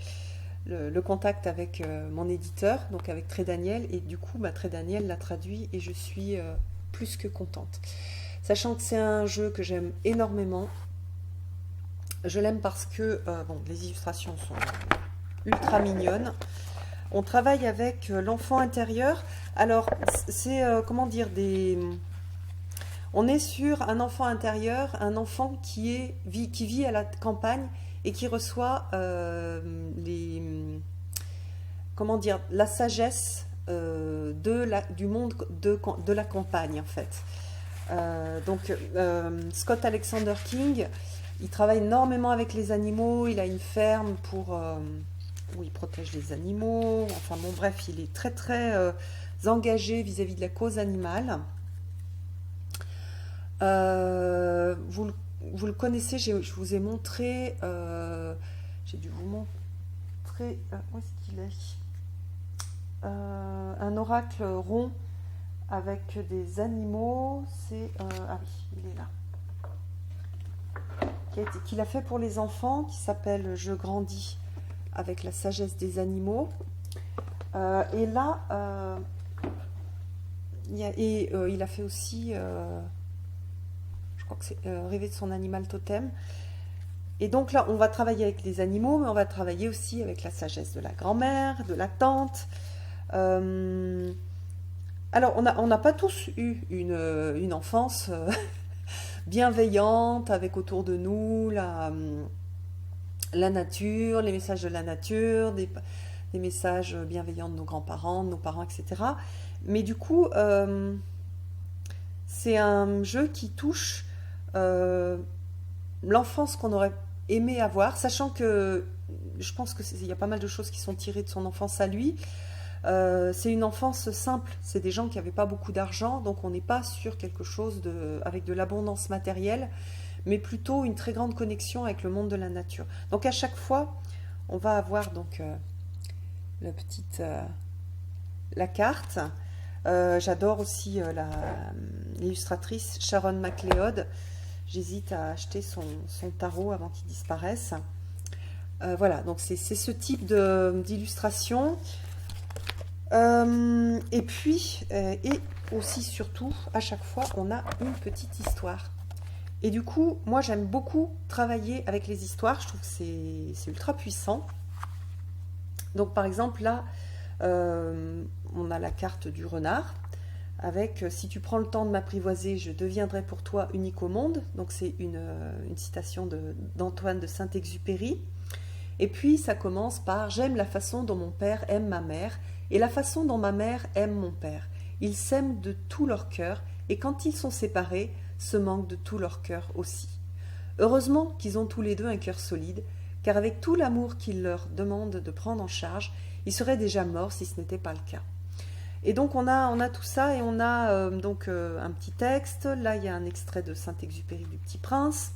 le contact avec mon éditeur, donc avec Très Daniel, et du coup, Très Daniel l'a traduit et je suis plus que contente. Sachant que c'est un jeu que j'aime énormément. Je l'aime parce que bon, les illustrations sont ultra mignonnes. On travaille avec l'enfant intérieur. Alors, c'est comment dire on est sur un enfant intérieur, un enfant qui vit à la campagne et qui reçoit comment dire, la sagesse du monde de la campagne en fait. Scott Alexander King, il travaille énormément avec les animaux. Il a une ferme où il protège les animaux. Enfin bon, bref, il est très très engagé vis-à-vis de la cause animale. Vous, vous le connaissez, je vous ai montré, j'ai dû vous montrer, où est-ce qu'il est, un oracle rond avec des animaux. Ah oui, il est là. Qu'il a fait pour les enfants, qui s'appelle Je grandis avec la sagesse des animaux. Et là, il a fait aussi, je crois que c'est Rêver de son animal totem. Et donc là, on va travailler avec les animaux, mais on va travailler aussi avec la sagesse de la grand-mère, de la tante. Alors, on n'a pas tous eu une enfance bienveillante, avec autour de nous la nature, les messages de la nature, des messages bienveillants de nos grands-parents, de nos parents, etc. Mais du coup, c'est un jeu qui touche l'enfance qu'on aurait aimé avoir, sachant que je pense qu'il y a pas mal de choses qui sont tirées de son enfance à lui. C'est une enfance simple, c'est des gens qui n'avaient pas beaucoup d'argent, donc on n'est pas sur quelque chose avec de l'abondance matérielle, mais plutôt une très grande connexion avec le monde de la nature. Donc à chaque fois, on va avoir donc la carte. J'adore aussi l'illustratrice Sharon MacLeod. J'hésite à acheter son tarot avant qu'il disparaisse. Voilà, donc c'est ce type d'illustration. Et puis, et aussi surtout, à chaque fois, on a une petite histoire. Et du coup, moi j'aime beaucoup travailler avec les histoires, je trouve que c'est ultra puissant. Donc par exemple là, on a la carte du renard, avec si tu prends le temps de m'apprivoiser, je deviendrai pour toi unique au monde. Donc c'est une citation d'Antoine de Saint-Exupéry. Et puis ça commence par j'aime la façon dont mon père aime ma mère et la façon dont ma mère aime mon père. Ils s'aiment de tout leur cœur et quand ils sont séparés, se manquent de tout leur cœur aussi. Heureusement qu'ils ont tous les deux un cœur solide, car avec tout l'amour qu'ils leur demandent de prendre en charge, ils seraient déjà morts si ce n'était pas le cas. Et donc on a tout ça et on a un petit texte. Là il y a un extrait de Saint-Exupéry du Petit Prince.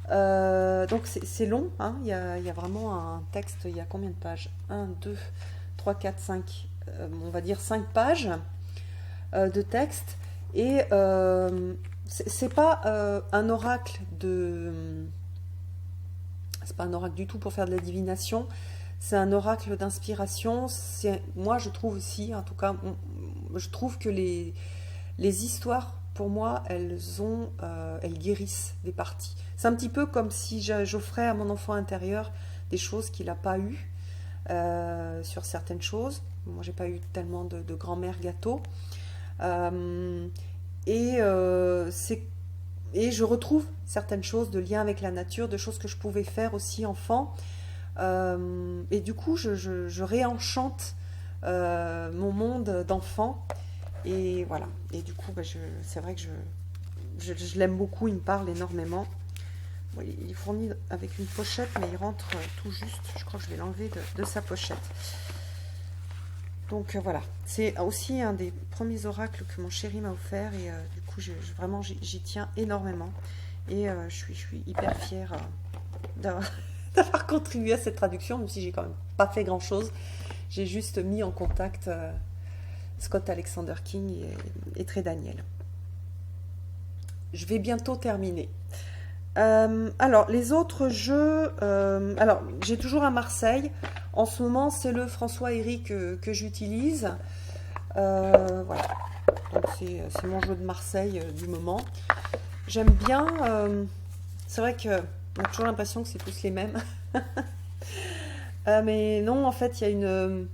Donc c'est long, hein. Il y a vraiment un texte, il y a combien de pages? 1, 2, 3, 4, 5, on va dire 5 pages de texte. Et c'est pas un oracle c'est pas un oracle du tout pour faire de la divination, c'est un oracle d'inspiration. Moi je trouve aussi, en tout cas, je trouve que les histoires, pour moi, elles guérissent des parties. C'est un petit peu comme si j'offrais à mon enfant intérieur des choses qu'il n'a pas eues sur certaines choses. Moi, j'ai pas eu tellement de grand-mère gâteau. C'est et je retrouve certaines choses de lien avec la nature, de choses que je pouvais faire aussi enfant. Et du coup, je réenchante mon monde d'enfant. Et voilà. Et du coup, bah, c'est vrai que je l'aime beaucoup, il me parle énormément. Bon, il est fourni avec une pochette, mais il rentre tout juste. Je crois que je vais l'enlever de sa pochette. Donc voilà, c'est aussi un des premiers oracles que mon chéri m'a offert et du coup vraiment j'y tiens énormément et je suis hyper fière d'avoir d'avoir contribué à cette traduction, même si j'ai quand même pas fait grand chose. J'ai juste mis en contact Scott Alexander King et Trey Daniel. Je vais bientôt terminer. Alors, les autres jeux. Alors, j'ai toujours à Marseille. En ce moment, c'est le François Héry que j'utilise. Voilà. Donc, c'est mon jeu de Marseille du moment. J'aime bien. C'est vrai que on a toujours l'impression que c'est tous les mêmes. Mais non, en fait, il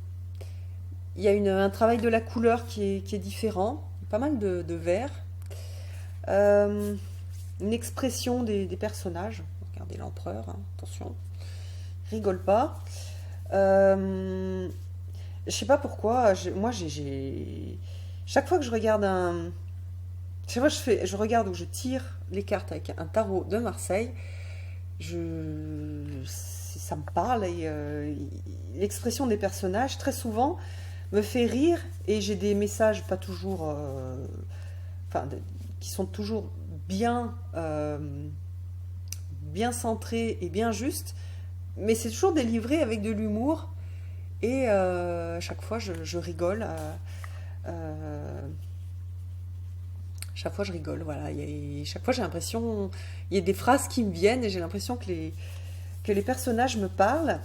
y a un travail de la couleur qui est différent. Pas mal de vert. Une expression des personnages. Regardez l'empereur, hein, attention, rigole pas. Je sais pas pourquoi. Moi, chaque fois que je regarde chaque fois que je regarde ou je tire les cartes avec un tarot de Marseille, ça me parle et l'expression des personnages très souvent me fait rire et j'ai des messages pas toujours, enfin, qui sont toujours bien centrés et bien justes, mais c'est toujours délivré avec de l'humour et à chaque fois je rigole. Chaque fois je rigole, voilà. Chaque fois j'ai l'impression, il y a des phrases qui me viennent et j'ai l'impression que les personnages me parlent.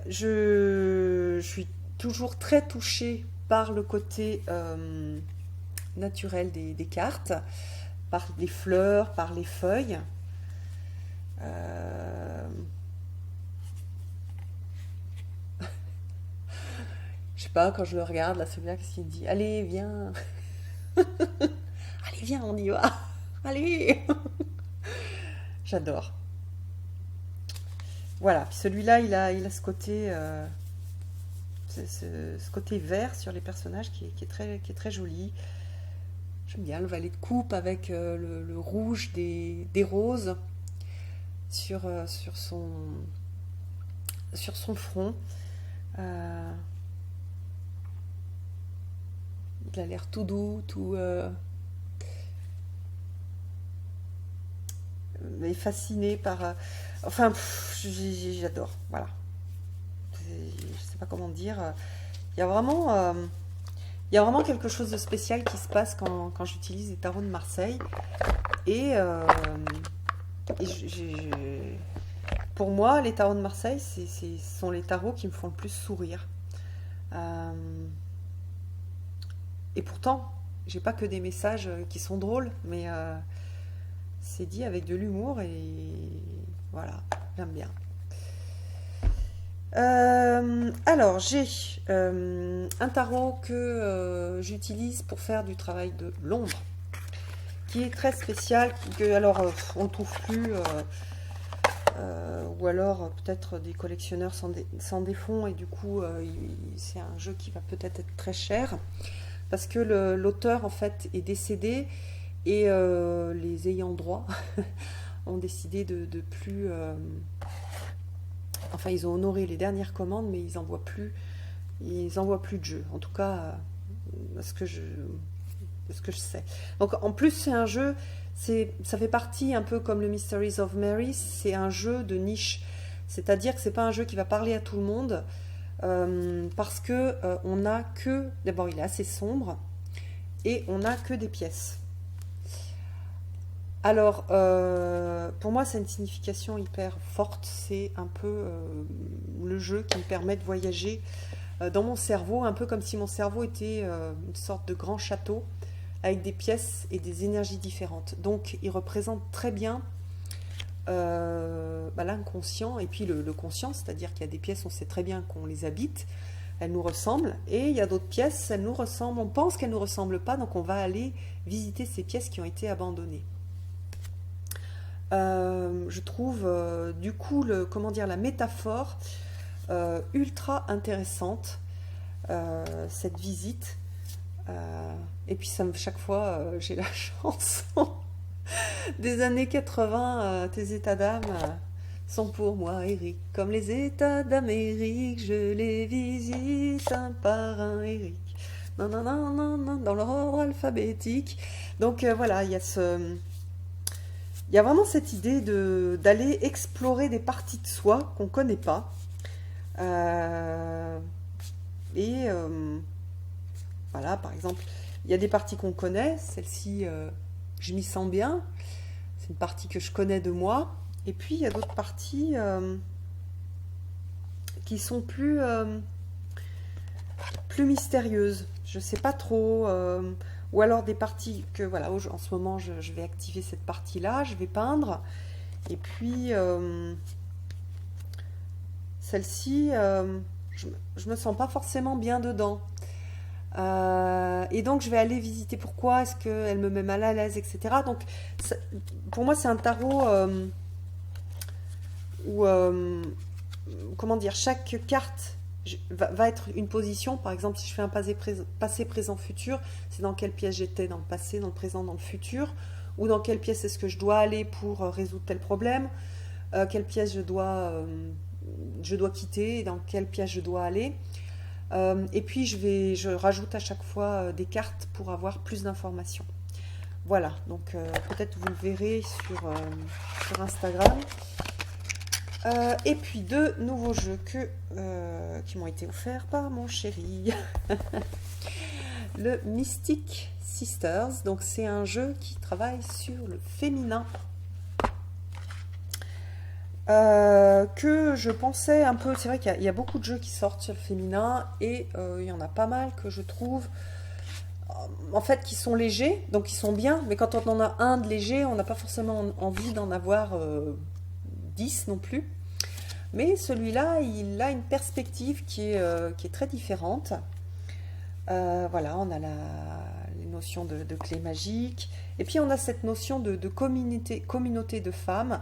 Je suis toujours très touchée par le côté naturel des cartes, par les fleurs, par les feuilles. Je sais pas, quand je le regarde, là, celui-là, qu'est-ce qu'il me dit? Allez, viens. Allez, viens, on y va. Allez. J'adore. Voilà, puis celui-là, il a ce côté, ce côté vert sur les personnages qui est très joli. J'aime bien le valet de coupe avec le rouge des roses sur son front. Euh, il a l'air tout doux, tout mais fasciné par. Enfin, j'adore. Voilà. Je sais pas comment dire. Il y a vraiment, il y a vraiment quelque chose de spécial qui se passe quand j'utilise les tarots de Marseille. Et, pour moi, les tarots de Marseille, ce sont les tarots qui me font le plus sourire. Euh, et pourtant, j'ai pas que des messages qui sont drôles, mais c'est dit avec de l'humour et voilà, j'aime bien. Alors, j'ai un tarot que j'utilise pour faire du travail de l'ombre, qui est très spécial, que alors on ne trouve plus, ou alors peut-être des collectionneurs sans des fonds, et du coup c'est un jeu qui va peut-être être très cher, parce que l'auteur en fait est décédé, et les ayants droit ont décidé de plus... enfin, ils ont honoré les dernières commandes, mais ils envoient plus de jeux. En tout cas, ce que je sais. Donc, en plus, c'est un jeu, ça fait partie un peu comme le Mysteries of Mary, c'est un jeu de niche. C'est-à-dire que c'est pas un jeu qui va parler à tout le monde, parce que on n'a que... D'abord, il est assez sombre, et on n'a que des pièces. Alors, pour moi, c'est une signification hyper forte. C'est un peu le jeu qui me permet de voyager dans mon cerveau, un peu comme si mon cerveau était une sorte de grand château avec des pièces et des énergies différentes. Donc, il représente très bien l'inconscient et puis le conscient, c'est-à-dire qu'il y a des pièces, on sait très bien qu'on les habite, elles nous ressemblent, et il y a d'autres pièces, elles nous ressemblent, on pense qu'elles ne nous ressemblent pas, donc on va aller visiter ces pièces qui ont été abandonnées. Je trouve du coup comment dire, la métaphore ultra intéressante, cette visite. Et puis chaque fois, j'ai la chanson des années 80, tes états d'âme sont pour moi, Eric, comme les états d'Amérique, je les visite un par un, Eric. Non, non, non, non, non, dans l'ordre alphabétique. Donc voilà, il y a vraiment cette idée d'aller explorer des parties de soi qu'on ne connaît pas. Euh, et voilà, par exemple, il y a des parties qu'on connaît, celle-ci, je m'y sens bien, c'est une partie que je connais de moi. Et puis, il y a d'autres parties qui sont plus mystérieuses. Je ne sais pas trop. Ou alors des parties que, voilà, en ce moment, je vais activer cette partie-là, je vais peindre. Et puis, celle-ci, je me sens pas forcément bien dedans. Et donc je vais aller visiter pourquoi, est-ce qu'elle me met mal à l'aise, etc. Donc pour moi c'est un tarot où, comment dire, chaque carte va être une position. Par exemple, si je fais un passé, présent, futur, c'est dans quelle pièce j'étais dans le passé, dans le présent, dans le futur, ou dans quelle pièce est-ce que je dois aller pour résoudre tel problème, quelle pièce je dois quitter, et dans quelle pièce je dois aller. Et puis je rajoute à chaque fois des cartes pour avoir plus d'informations. Voilà, donc peut-être vous le verrez sur Instagram. Et puis deux nouveaux jeux qui m'ont été offerts par mon chéri. Le Mystic Sisters, donc c'est un jeu qui travaille sur le féminin. Que je pensais un peu, c'est vrai qu'il y a beaucoup de jeux qui sortent sur le féminin et il y en a pas mal que je trouve en fait qui sont légers, donc qui sont bien, mais quand on en a un de léger, on n'a pas forcément envie d'en avoir 10 non plus. Mais celui-là, il a une perspective qui est très différente. Voilà, on a les notions de clé magique, et puis on a cette notion de communauté de femmes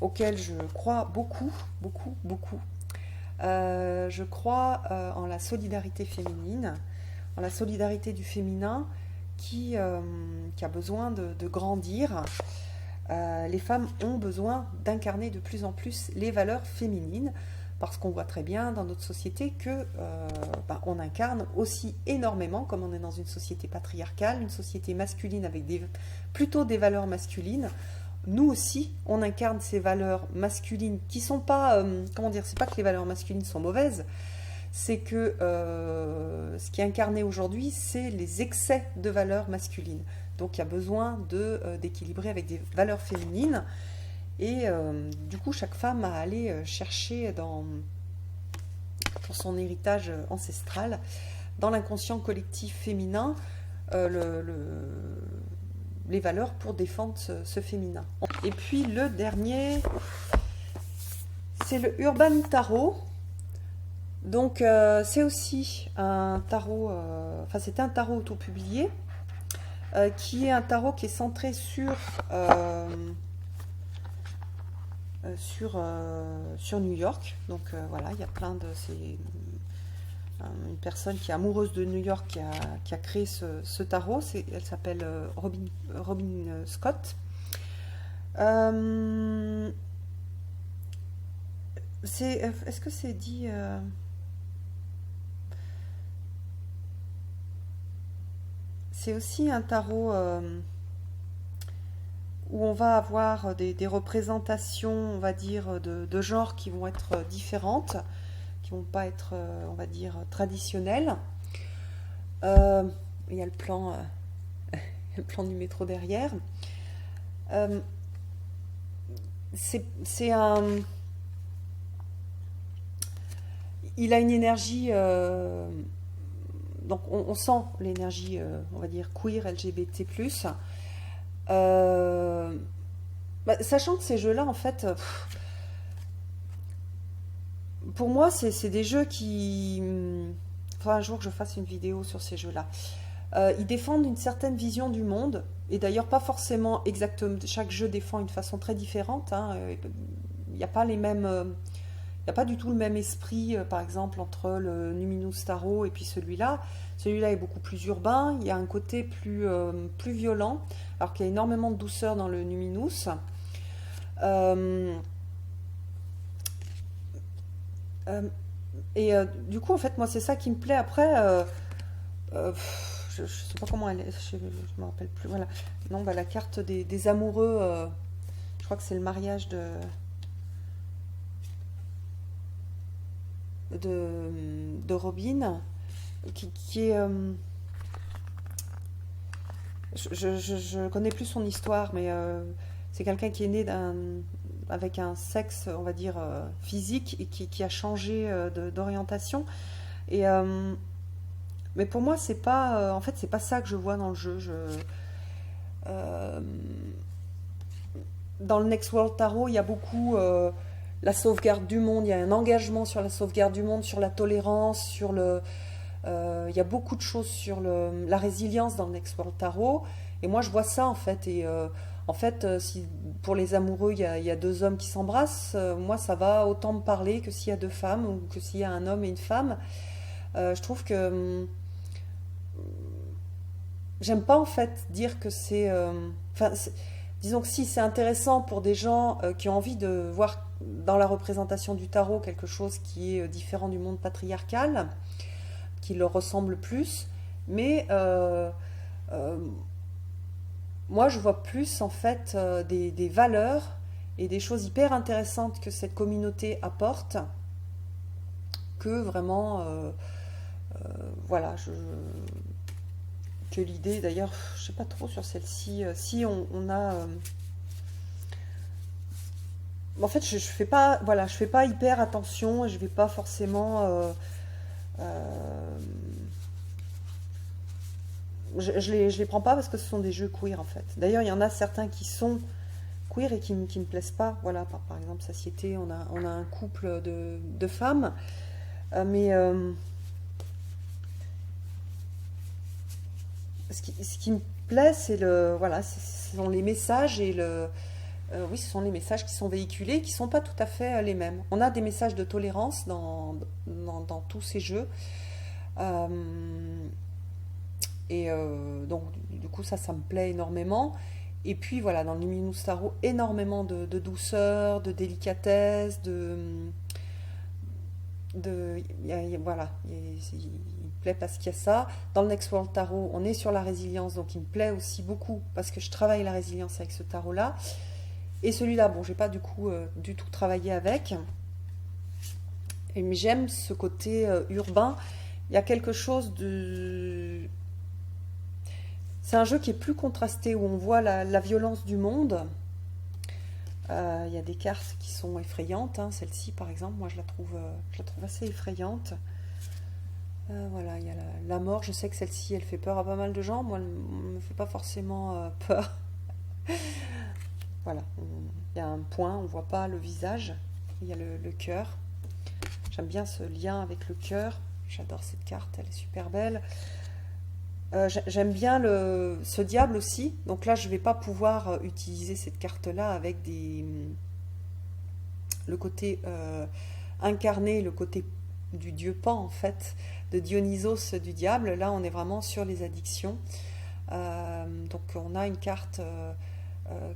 auquel je crois beaucoup, beaucoup, beaucoup. Je crois en la solidarité féminine, en la solidarité du féminin qui a besoin de grandir. Les femmes ont besoin d'incarner de plus en plus les valeurs féminines, parce qu'on voit très bien dans notre société que on incarne aussi énormément, comme on est dans une société patriarcale, une société masculine avec plutôt des valeurs masculines. Nous aussi, on incarne ces valeurs masculines qui sont pas, comment dire, c'est pas que les valeurs masculines sont mauvaises, c'est que ce qui est incarné aujourd'hui, c'est les excès de valeurs masculines. Donc il y a besoin d'équilibrer avec des valeurs féminines. Et du coup, chaque femme a allé chercher dans son héritage ancestral, dans l'inconscient collectif féminin, les valeurs pour défendre ce féminin. Et puis le dernier, c'est le Urban Tarot. Donc c'est aussi un tarot, enfin c'était un tarot auto-publié, qui est un tarot qui est centré sur New York. Donc voilà, il y a plein de... C'est une personne qui est amoureuse de New York qui a créé ce tarot. Elle s'appelle Robin Scott. Est-ce que c'est dit... C'est aussi un tarot où on va avoir des représentations, on va dire, de genres qui vont être différentes, qui vont pas être, on va dire, traditionnelles. Il y a le plan du métro derrière. C'est un... Il a une énergie... donc on sent l'énergie, on va dire, queer, LGBT+. Sachant que ces jeux-là, en fait, pour moi, c'est des jeux qui... Il faudra un jour que je fasse une vidéo sur ces jeux-là. Ils défendent une certaine vision du monde Et d'ailleurs, pas forcément exactement. Chaque jeu défend une façon très différente, hein. Il n'y a pas les mêmes. Il n'y a pas du tout le même esprit, par exemple, entre le Numinous Tarot et puis celui-là. Celui-là est beaucoup plus urbain, il y a un côté plus violent, alors qu'il y a énormément de douceur dans le Numinous. Euh, euh, du coup, en fait, moi, c'est ça qui me plaît. Après, je ne sais pas comment elle est, je ne me rappelle plus. Voilà. Non, bah, la carte des amoureux, je crois que c'est le mariage de Robin, qui est. Je connais plus son histoire, mais c'est quelqu'un qui est né avec un sexe, on va dire, physique et qui a changé d'orientation. Et, mais pour moi, c'est pas, en fait, c'est pas ça que je vois dans le jeu. Euh, dans le Next World Tarot, il y a beaucoup la sauvegarde du monde, il y a un engagement sur la sauvegarde du monde, sur la tolérance, il y a beaucoup de choses sur la résilience dans le Next World Tarot. Et moi, je vois ça en fait. Et en fait, si pour les amoureux, il y a deux hommes qui s'embrassent, moi, ça va autant me parler que s'il y a deux femmes ou que s'il y a un homme et une femme. Je trouve que j'aime pas en fait dire que c'est. Enfin, disons que si c'est intéressant pour des gens qui ont envie de voir dans la représentation du tarot quelque chose qui est différent du monde patriarcal, qui leur ressemble plus, mais euh, moi je vois plus en fait des valeurs et des choses hyper intéressantes que cette communauté apporte que vraiment voilà que l'idée d'ailleurs je sais pas trop sur celle-ci si on a en fait je fais pas voilà je fais pas hyper attention et je vais pas forcément euh, je les prends pas parce que ce sont des jeux queer en fait. D'ailleurs, il y en a certains qui sont queer et qui me plaisent pas. Voilà, par exemple, Satiété, on a un couple de femmes, mais ce qui me plaît, c'est voilà, ce sont les messages et oui, ce sont les messages qui sont véhiculés, qui sont pas tout à fait les mêmes. On a des messages de tolérance dans tous ces jeux. Euh, Et donc, du coup, ça me plaît énormément. Et puis, voilà, dans le Luminous Tarot, énormément de douceur, de délicatesse, voilà, il me plaît parce qu'il y a ça. Dans le Next World Tarot, on est sur la résilience, donc il me plaît aussi beaucoup parce que je travaille la résilience avec ce tarot-là. Et celui-là, bon, j'ai pas du coup du tout travaillé avec. Mais j'aime ce côté urbain. Il y a quelque chose de c'est un jeu qui est plus contrasté, où on voit la violence du monde. Il y a des cartes qui sont effrayantes, hein. Celle-ci, par exemple, moi je la trouve assez effrayante. Voilà, il y a la mort. Je sais que celle-ci, elle fait peur à pas mal de gens. Moi, elle ne me fait pas forcément peur. Voilà, il y a un point, on ne voit pas le visage. Il y a le cœur. J'aime bien ce lien avec le cœur. J'adore cette carte, elle est super belle. J'aime bien ce diable aussi. Donc là, je ne vais pas pouvoir utiliser cette carte-là avec le côté incarné, le côté du dieu Pan, en fait, de Dionysos du diable. Là, on est vraiment sur les addictions. Donc on a une carte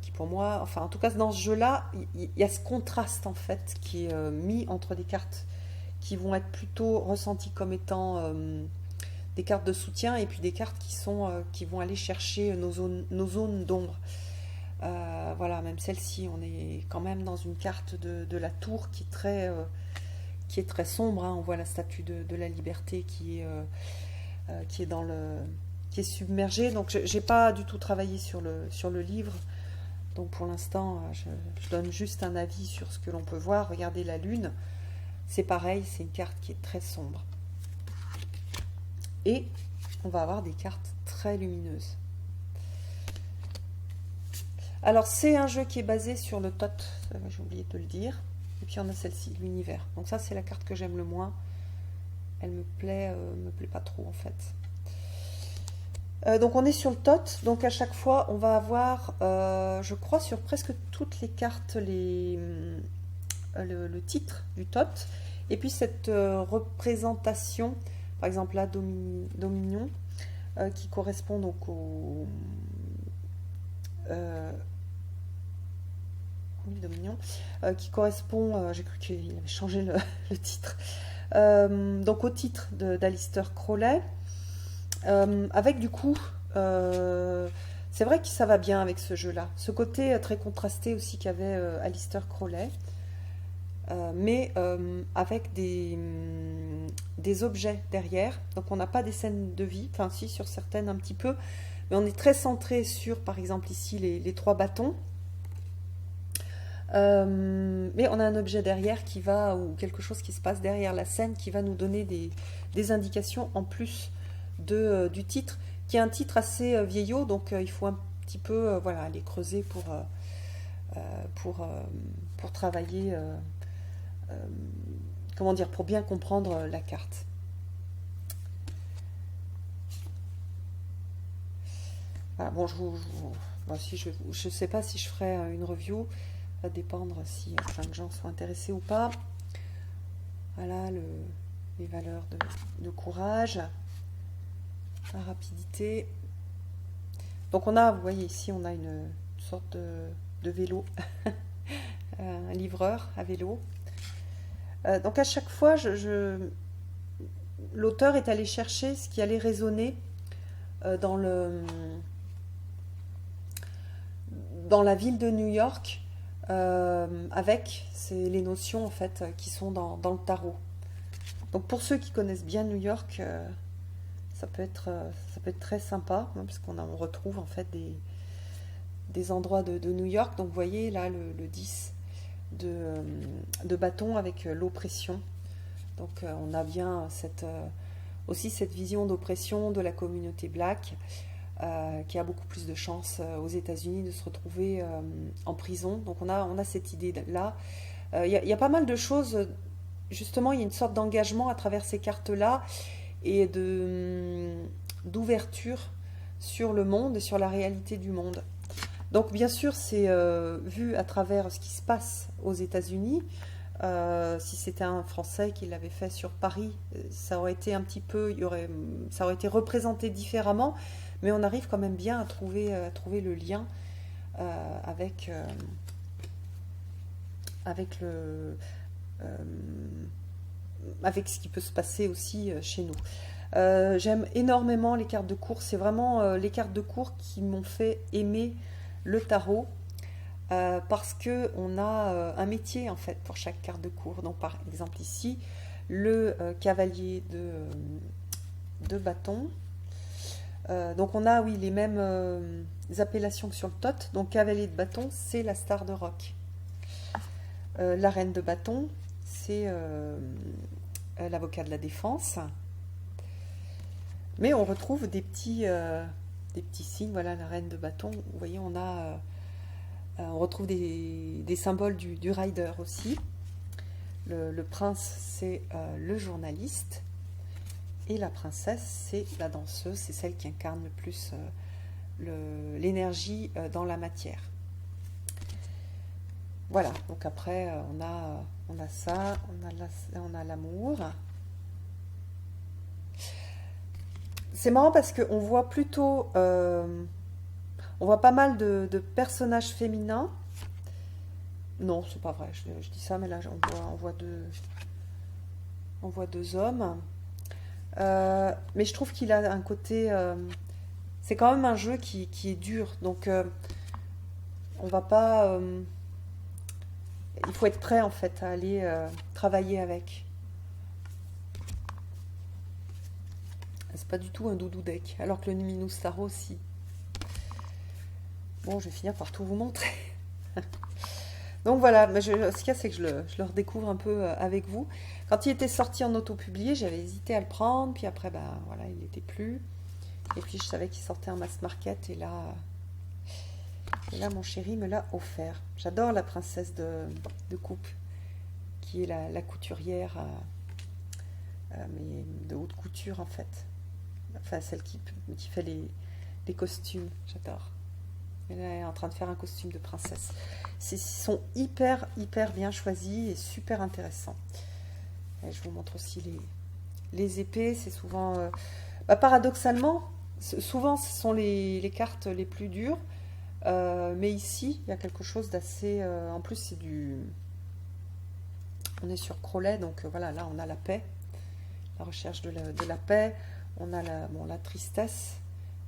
qui pour moi, enfin en tout cas dans ce jeu-là, il y a ce contraste en fait qui est mis entre des cartes qui vont être plutôt ressenties comme étant des cartes de soutien et puis des cartes qui vont aller chercher nos zones d'ombre. Voilà, même celle-ci, on est quand même dans une carte de la tour qui est très sombre, hein. On voit la statue de la liberté qui est qui est submergée. Donc j'ai pas du tout travaillé sur le livre. Donc pour l'instant, je donne juste un avis sur ce que l'on peut voir. Regardez la lune, c'est pareil, c'est une carte qui est très sombre. Et on va avoir des cartes très lumineuses. Alors c'est un jeu qui est basé sur le Thoth, j'ai oublié de le dire. Et puis on a celle-ci, l'univers. Donc ça c'est la carte que j'aime le moins. Elle me plaît pas trop en fait. Donc on est sur le tot, donc à chaque fois on va avoir, je crois sur presque toutes les cartes, le titre du tot, et puis cette représentation, par exemple là Dominion, qui correspond donc au... euh, oui, Dominion, qui correspond, j'ai cru qu'il avait changé le titre, donc au titre d'Alistair Crowley. Avec du coup, euh, c'est vrai que ça va bien avec ce jeu-là. Ce côté très contrasté aussi qu'avait Alistair Crowley, mais avec des objets derrière. Donc on n'a pas des scènes de vie, enfin si sur certaines un petit peu, mais on est très centré sur, par exemple ici, les trois bâtons. Mais on a un objet derrière qui va, ou quelque chose qui se passe derrière la scène qui va nous donner des indications en plus du titre, qui est un titre assez vieillot, donc il faut un petit peu voilà, aller creuser euh, pour, euh, pour travailler, euh, comment dire, pour bien comprendre la carte. Voilà, bon, bon, si je sais pas si je ferai une review, ça va dépendre si plein de gens sont intéressés ou pas. Voilà les valeurs de courage, la rapidité. Donc on a, vous voyez ici, on a une sorte de vélo, un livreur à vélo. Donc à chaque fois, l'auteur est allé chercher ce qui allait résonner dans dans la ville de New York avec les notions en fait qui sont dans le tarot. Donc pour ceux qui connaissent bien New York, ça peut être très sympa, hein, parce on retrouve en fait des endroits de New York. Donc vous voyez là le 10 de bâton avec l'oppression. Donc on a bien aussi cette vision d'oppression de la communauté black, qui a beaucoup plus de chances aux États-Unis de se retrouver en prison. Donc on a cette idée-là. Y a pas mal de choses, justement, il y a une sorte d'engagement à travers ces cartes-là et d'ouverture sur le monde et sur la réalité du monde. Donc bien sûr, c'est vu à travers ce qui se passe aux États-Unis. Si c'était un Français qui l'avait fait sur Paris, ça aurait été un petit peu, ça aurait été représenté différemment, mais on arrive quand même bien à trouver le lien avec, avec euh, avec ce qui peut se passer aussi chez nous. J'aime énormément les cartes de cours. C'est vraiment les cartes de cours qui m'ont fait aimer le tarot. Parce que on a un métier en fait pour chaque carte de cours. Donc par exemple ici, le cavalier de bâton. Donc on a oui les mêmes appellations que sur le tot. Donc cavalier de bâton, c'est la star de rock. La reine de bâton, c'est l'avocat de la défense. Mais on retrouve des petits signes. Voilà la reine de bâton. Vous voyez, on retrouve des symboles du rider aussi. Le prince, c'est le journaliste. Et la princesse, c'est la danseuse. C'est celle qui incarne le plus l'énergie dans la matière. Voilà, donc après, on a ça, on a l'amour. C'est marrant parce qu'on voit plutôt... on voit pas mal de personnages féminins. Non, c'est pas vrai, je dis ça, mais là on voit deux hommes. Mais je trouve qu'il a un côté... c'est quand même un jeu qui est dur, donc on va pas... il faut être prêt en fait à aller travailler avec. C'est pas du tout un doudou deck, alors que le Numinous Tarot aussi. Bon, je vais finir par tout vous montrer. Donc voilà, mais ce qu'il y a, c'est que je le redécouvre un peu avec vous. Quand il était sorti en auto-publié, j'avais hésité à le prendre, puis après, ben voilà, il n'était plus. Et puis je savais qu'il sortait en mass market, et là mon chéri me l'a offert. J'adore la princesse de coupe, qui est la couturière, mais de haute couture en fait. Enfin, celle qui fait les costumes, j'adore. Elle est en train de faire un costume de princesse. Ils sont hyper bien choisis et super intéressants. Et je vous montre aussi les épées. C'est souvent, paradoxalement, souvent ce sont les cartes les plus dures. Mais ici, il y a quelque chose d'assez... en plus, c'est du... On est sur Crowley, donc voilà, là on a la paix. La recherche de la paix. On a la tristesse.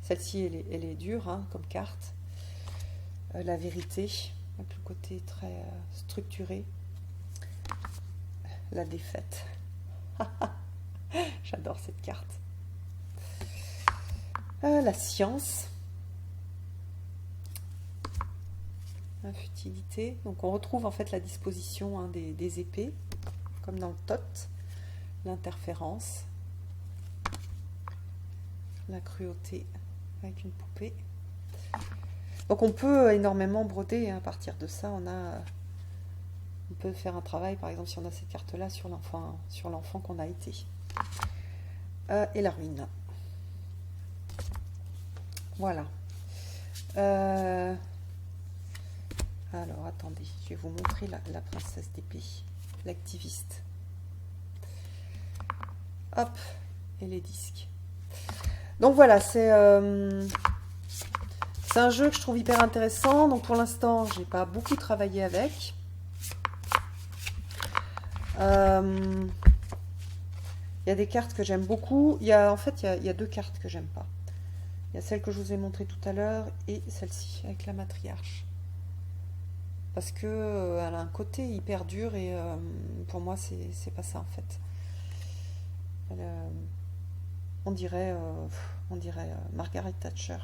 Celle-ci, elle est dure hein, comme carte. La vérité, avec le côté très structuré. La défaite. J'adore cette carte. La science. La futilité. Donc on retrouve en fait la disposition hein, des épées, comme dans le tot. L'interférence. La cruauté avec une poupée. Donc on peut énormément broder hein, à partir de ça. On peut faire un travail, par exemple, si on a cette carte-là, sur l'enfant qu'on a été. Et la ruine. Voilà. Alors, attendez, je vais vous montrer la princesse d'épée, l'activiste. Hop, et les disques. Donc voilà, c'est un jeu que je trouve hyper intéressant. Donc pour l'instant, j'ai pas beaucoup travaillé avec. Il y a des cartes que j'aime beaucoup. En fait, il y a deux cartes que j'aime pas. Il y a celle que je vous ai montrée tout à l'heure et celle-ci avec la matriarche. Parce que elle a un côté hyper dur et pour moi, c'est pas ça en fait. On dirait Margaret Thatcher.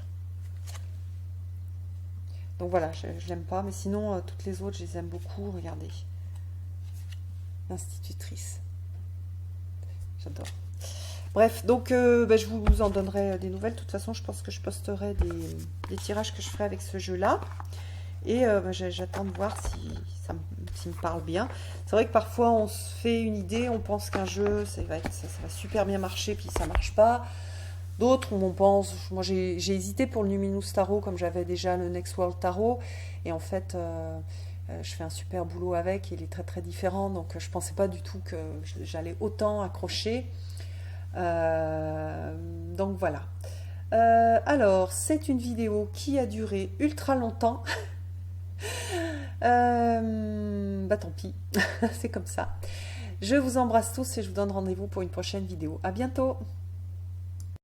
Donc voilà, je l'aime pas, mais sinon toutes les autres, je les aime beaucoup. Regardez, l'institutrice, j'adore. Bref, donc je vous en donnerai des nouvelles. De toute façon, je pense que je posterai des tirages que je ferai avec ce jeu-là. Et j'attends de voir s'il me parle bien. C'est vrai que parfois on se fait une idée, on pense qu'un jeu ça va super bien marcher, puis ça marche pas. D'autres on pense, moi j'ai hésité pour le Numinous Tarot comme j'avais déjà le Next World Tarot. Et en fait je fais un super boulot avec, il est très différent. Donc je pensais pas du tout que j'allais autant accrocher. Donc voilà. Alors c'est une vidéo qui a duré ultra longtemps. Tant pis, c'est comme ça. Je vous embrasse tous et je vous donne rendez-vous pour une prochaine vidéo. À bientôt!